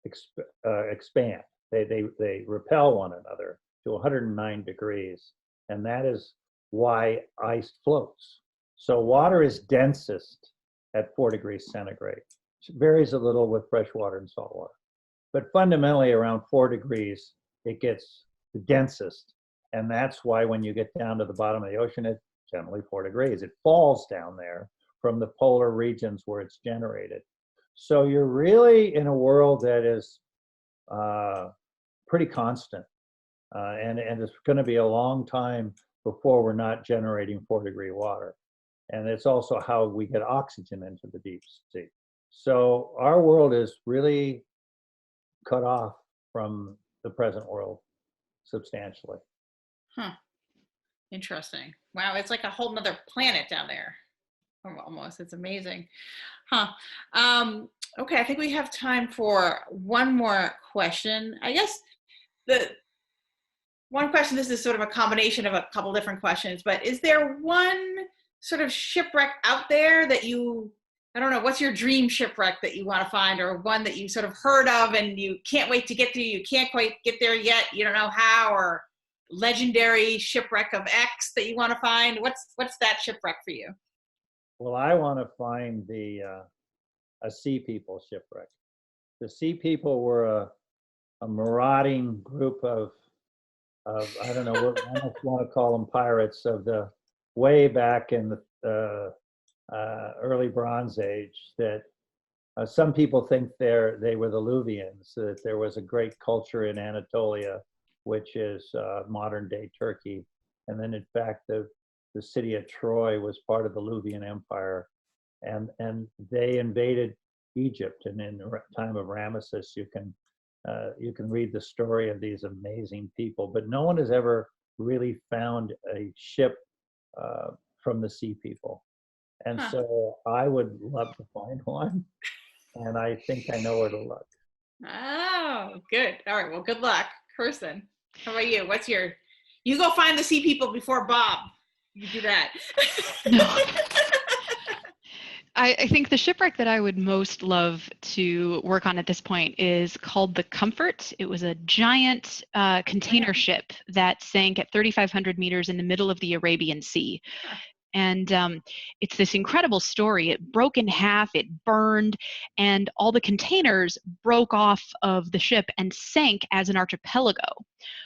expand. They repel one another to 109 degrees, and that is why ice floats. So water is densest at 4 degrees centigrade. It varies a little with freshwater and saltwater. But fundamentally around 4 degrees, it gets the densest. And that's why when you get down to the bottom of the ocean, it's generally 4 degrees. It falls down there from the polar regions where it's generated. So you're really in a world that is pretty constant. And it's going to be a long time before we're not generating 4-degree water. And it's also how we get oxygen into the deep sea. So our world is really cut off from the present world substantially. Huh. Interesting. Wow, it's like a whole nother planet down there. Almost. It's amazing. Huh. Okay, I think we have time for one more question. I guess the one question, this is sort of a combination of a couple different questions, but is there one sort of shipwreck out there that you, I don't know, what's your dream shipwreck that you want to find, or one that you sort of heard of and you can't wait to get to, you can't quite get there yet, you don't know how, or legendary shipwreck of X that you want to find? What's that shipwreck for you? Well, I want to find a Sea People shipwreck. The Sea People were a marauding group of I don't know, I almost want to call them pirates of the way back in the early Bronze Age. That some people think they were the Luvians. That there was a great culture in Anatolia, which is modern day Turkey, and then in fact the city of Troy was part of the Luvian Empire, and they invaded Egypt. And in the time of Ramesses, you can read the story of these amazing people, but no one has ever really found a ship from the Sea People. And so I would love to find one, and I think I know where to look. Oh, good. All right, well, good luck. Kirstin, how about you? You go find the Sea People before Bob. You do that. No. I think the shipwreck that I would most love to work on at this point is called the Comfort. It was a giant container ship that sank at 3,500 meters in the middle of the Arabian Sea. And it's this incredible story. It broke in half, it burned, and all the containers broke off of the ship and sank as an archipelago.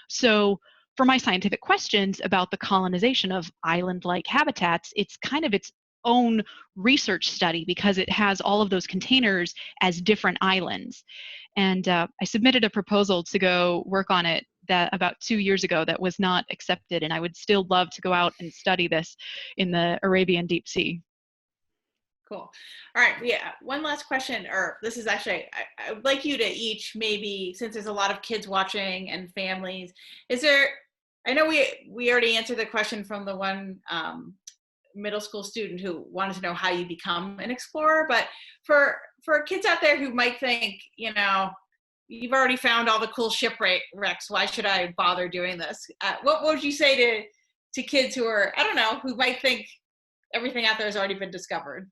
So for my scientific questions about the colonization of island-like habitats, it's kind of its own research study because it has all of those containers as different islands. And I submitted a proposal to go work on it that about 2 years ago that was not accepted, and I would still love to go out and study this in the Arabian Deep Sea. Cool. All right. Yeah. One last question, or this is actually, I would like you to each maybe, since there's a lot of kids watching and families, I know we already answered the question from the one middle school student who wanted to know how you become an explorer, but for kids out there who might think, you've already found all the cool shipwrecks, why should I bother doing this? What would you say to kids who are, I don't know, who might think everything out there has already been discovered?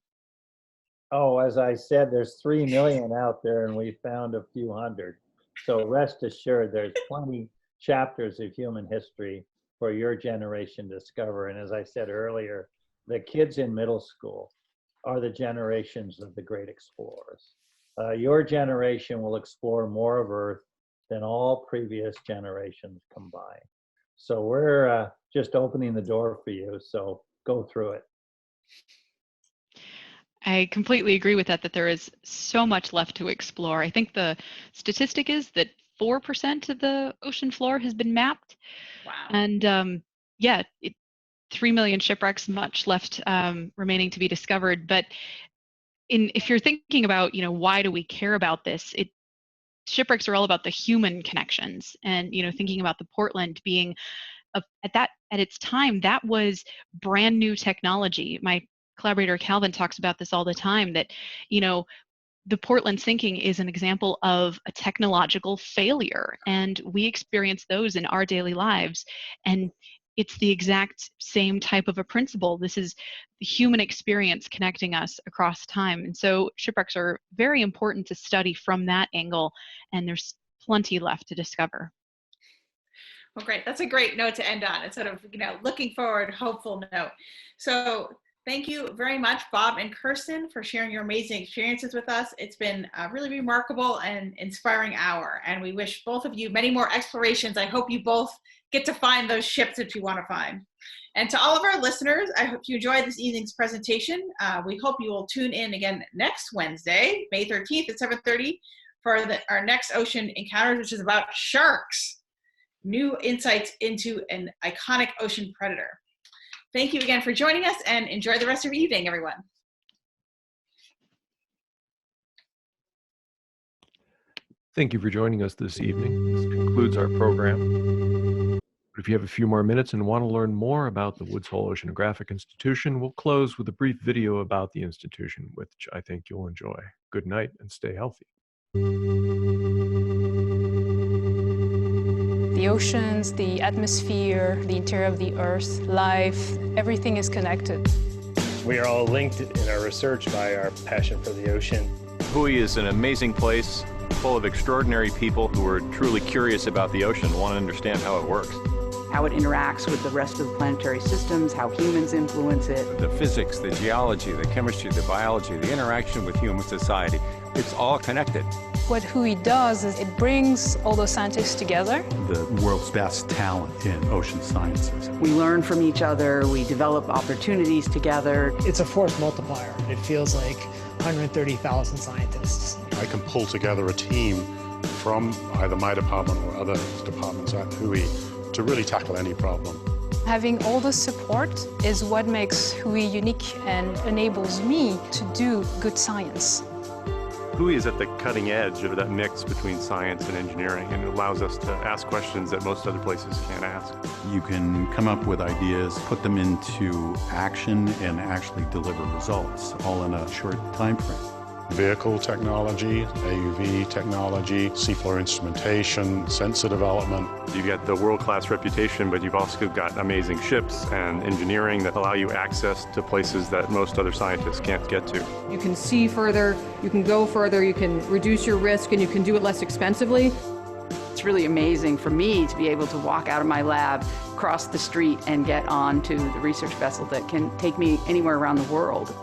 Oh, as I said, there's 3 million out there and we found a few hundred. So rest assured, there's plenty chapters of human history for your generation to discover. And as I said earlier, the kids in middle school are the generations of the great explorers. Your generation will explore more of Earth than all previous generations combined. So we're just opening the door for you, so go through it. I completely agree with that there is so much left to explore. I think the statistic is that 4% of the ocean floor has been mapped. Wow. And 3 million shipwrecks, much left remaining to be discovered. But if you're thinking about, why do we care about this? Shipwrecks are all about the human connections, and thinking about the Portland being at its time, that was brand new technology. My collaborator Calvin talks about this all the time, that, the Portland sinking is an example of a technological failure, and we experience those in our daily lives. And it's the exact same type of a principle. This is the human experience connecting us across time. And so shipwrecks are very important to study from that angle, and there's plenty left to discover. Well, great. That's a great note to end on. It's sort of, looking forward, hopeful note. So thank you very much, Bob and Kirstin, for sharing your amazing experiences with us. It's been a really remarkable and inspiring hour, and we wish both of you many more explorations. I hope you both get to find those ships that you want to find. And to all of our listeners, I hope you enjoyed this evening's presentation. We hope you will tune in again next Wednesday, May 13th at 7:30 for our next Ocean Encounters, which is about sharks. New insights into an iconic ocean predator. Thank you again for joining us, and enjoy the rest of your evening, everyone. Thank you for joining us this evening. This concludes our program. But if you have a few more minutes and want to learn more about the Woods Hole Oceanographic Institution, we'll close with a brief video about the institution, which I think you'll enjoy. Good night and stay healthy. The oceans, the atmosphere, the interior of the earth, life, everything is connected. We are all linked in our research by our passion for the ocean. WHOI is an amazing place full of extraordinary people who are truly curious about the ocean and want to understand how it works. How it interacts with the rest of the planetary systems, how humans influence it. The physics, the geology, the chemistry, the biology, the interaction with human society, it's all connected. What WHOI does is it brings all those scientists together. The world's best talent in ocean sciences. We learn from each other, we develop opportunities together. It's a force multiplier. It feels like 130,000 scientists. I can pull together a team from either my department or other departments at WHOI to really tackle any problem. Having all the support is what makes WHOI unique and enables me to do good science. WHOI is at the cutting edge of that mix between science and engineering, and it allows us to ask questions that most other places can't ask. You can come up with ideas, put them into action, and actually deliver results, all in a short time frame. Vehicle technology, AUV technology, seafloor instrumentation, sensor development. You get the world-class reputation, but you've also got amazing ships and engineering that allow you access to places that most other scientists can't get to. You can see further, you can go further, you can reduce your risk, and you can do it less expensively. It's really amazing for me to be able to walk out of my lab, cross the street, and get on to the research vessel that can take me anywhere around the world.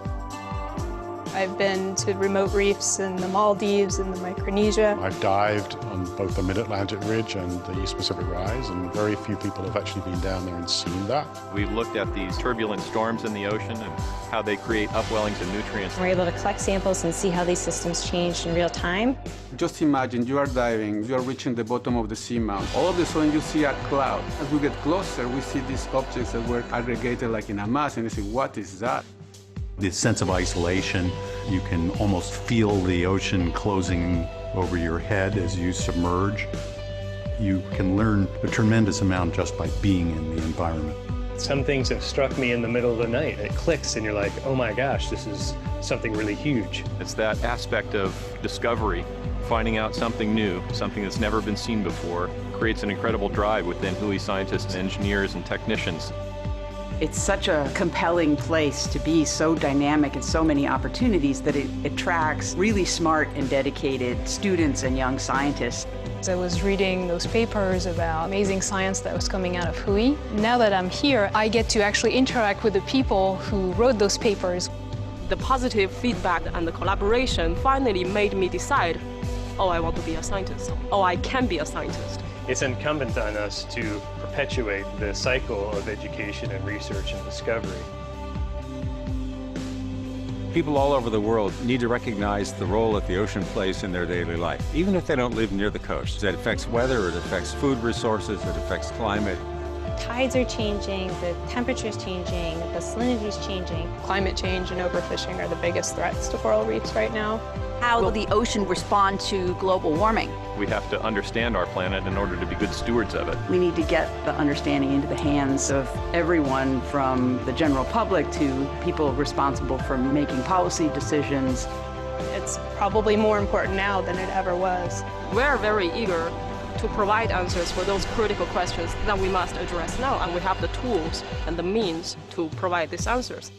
I've been to remote reefs in the Maldives and the Micronesia. I've dived on both the Mid-Atlantic Ridge and the East Pacific Rise, and very few people have actually been down there and seen that. We've looked at these turbulent storms in the ocean and how they create upwellings of nutrients. We're able to collect samples and see how these systems change in real time. Just imagine you are diving, you are reaching the bottom of the seamount. All of a sudden you see a cloud. As we get closer, we see these objects that were aggregated like in a mass, and you say, what is that? The sense of isolation, you can almost feel the ocean closing over your head as you submerge. You can learn a tremendous amount just by being in the environment. Some things have struck me in the middle of the night. It clicks and you're like, oh my gosh, this is something really huge. It's that aspect of discovery, finding out something new, something that's never been seen before, creates an incredible drive within WHOI scientists, engineers, and technicians. It's such a compelling place to be, so dynamic and so many opportunities that it attracts really smart and dedicated students and young scientists. I was reading those papers about amazing science that was coming out of WHOI. Now that I'm here, I get to actually interact with the people who wrote those papers. The positive feedback and the collaboration finally made me decide, oh, I want to be a scientist. Oh, I can be a scientist. It's incumbent on us to perpetuate the cycle of education and research and discovery. People all over the world need to recognize the role that the ocean plays in their daily life, even if they don't live near the coast. It affects weather, it affects food resources, it affects climate. Tides are changing, the temperature's changing, the salinity's changing. Climate change and overfishing are the biggest threats to coral reefs right now. How will the ocean respond to global warming? We have to understand our planet in order to be good stewards of it. We need to get the understanding into the hands of everyone, from the general public to people responsible for making policy decisions. It's probably more important now than it ever was. We're very eager to provide answers for those critical questions that we must address now, and we have the tools and the means to provide these answers.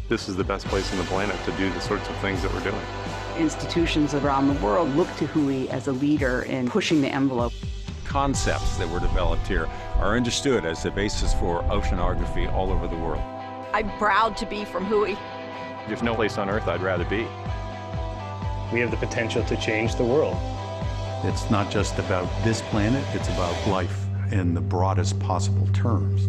This is the best place on the planet to do the sorts of things that we're doing. Institutions around the world look to WHOI as a leader in pushing the envelope. Concepts that were developed here are understood as the basis for oceanography all over the world. I'm proud to be from WHOI. There's no place on Earth I'd rather be. We have the potential to change the world. It's not just about this planet, it's about life in the broadest possible terms.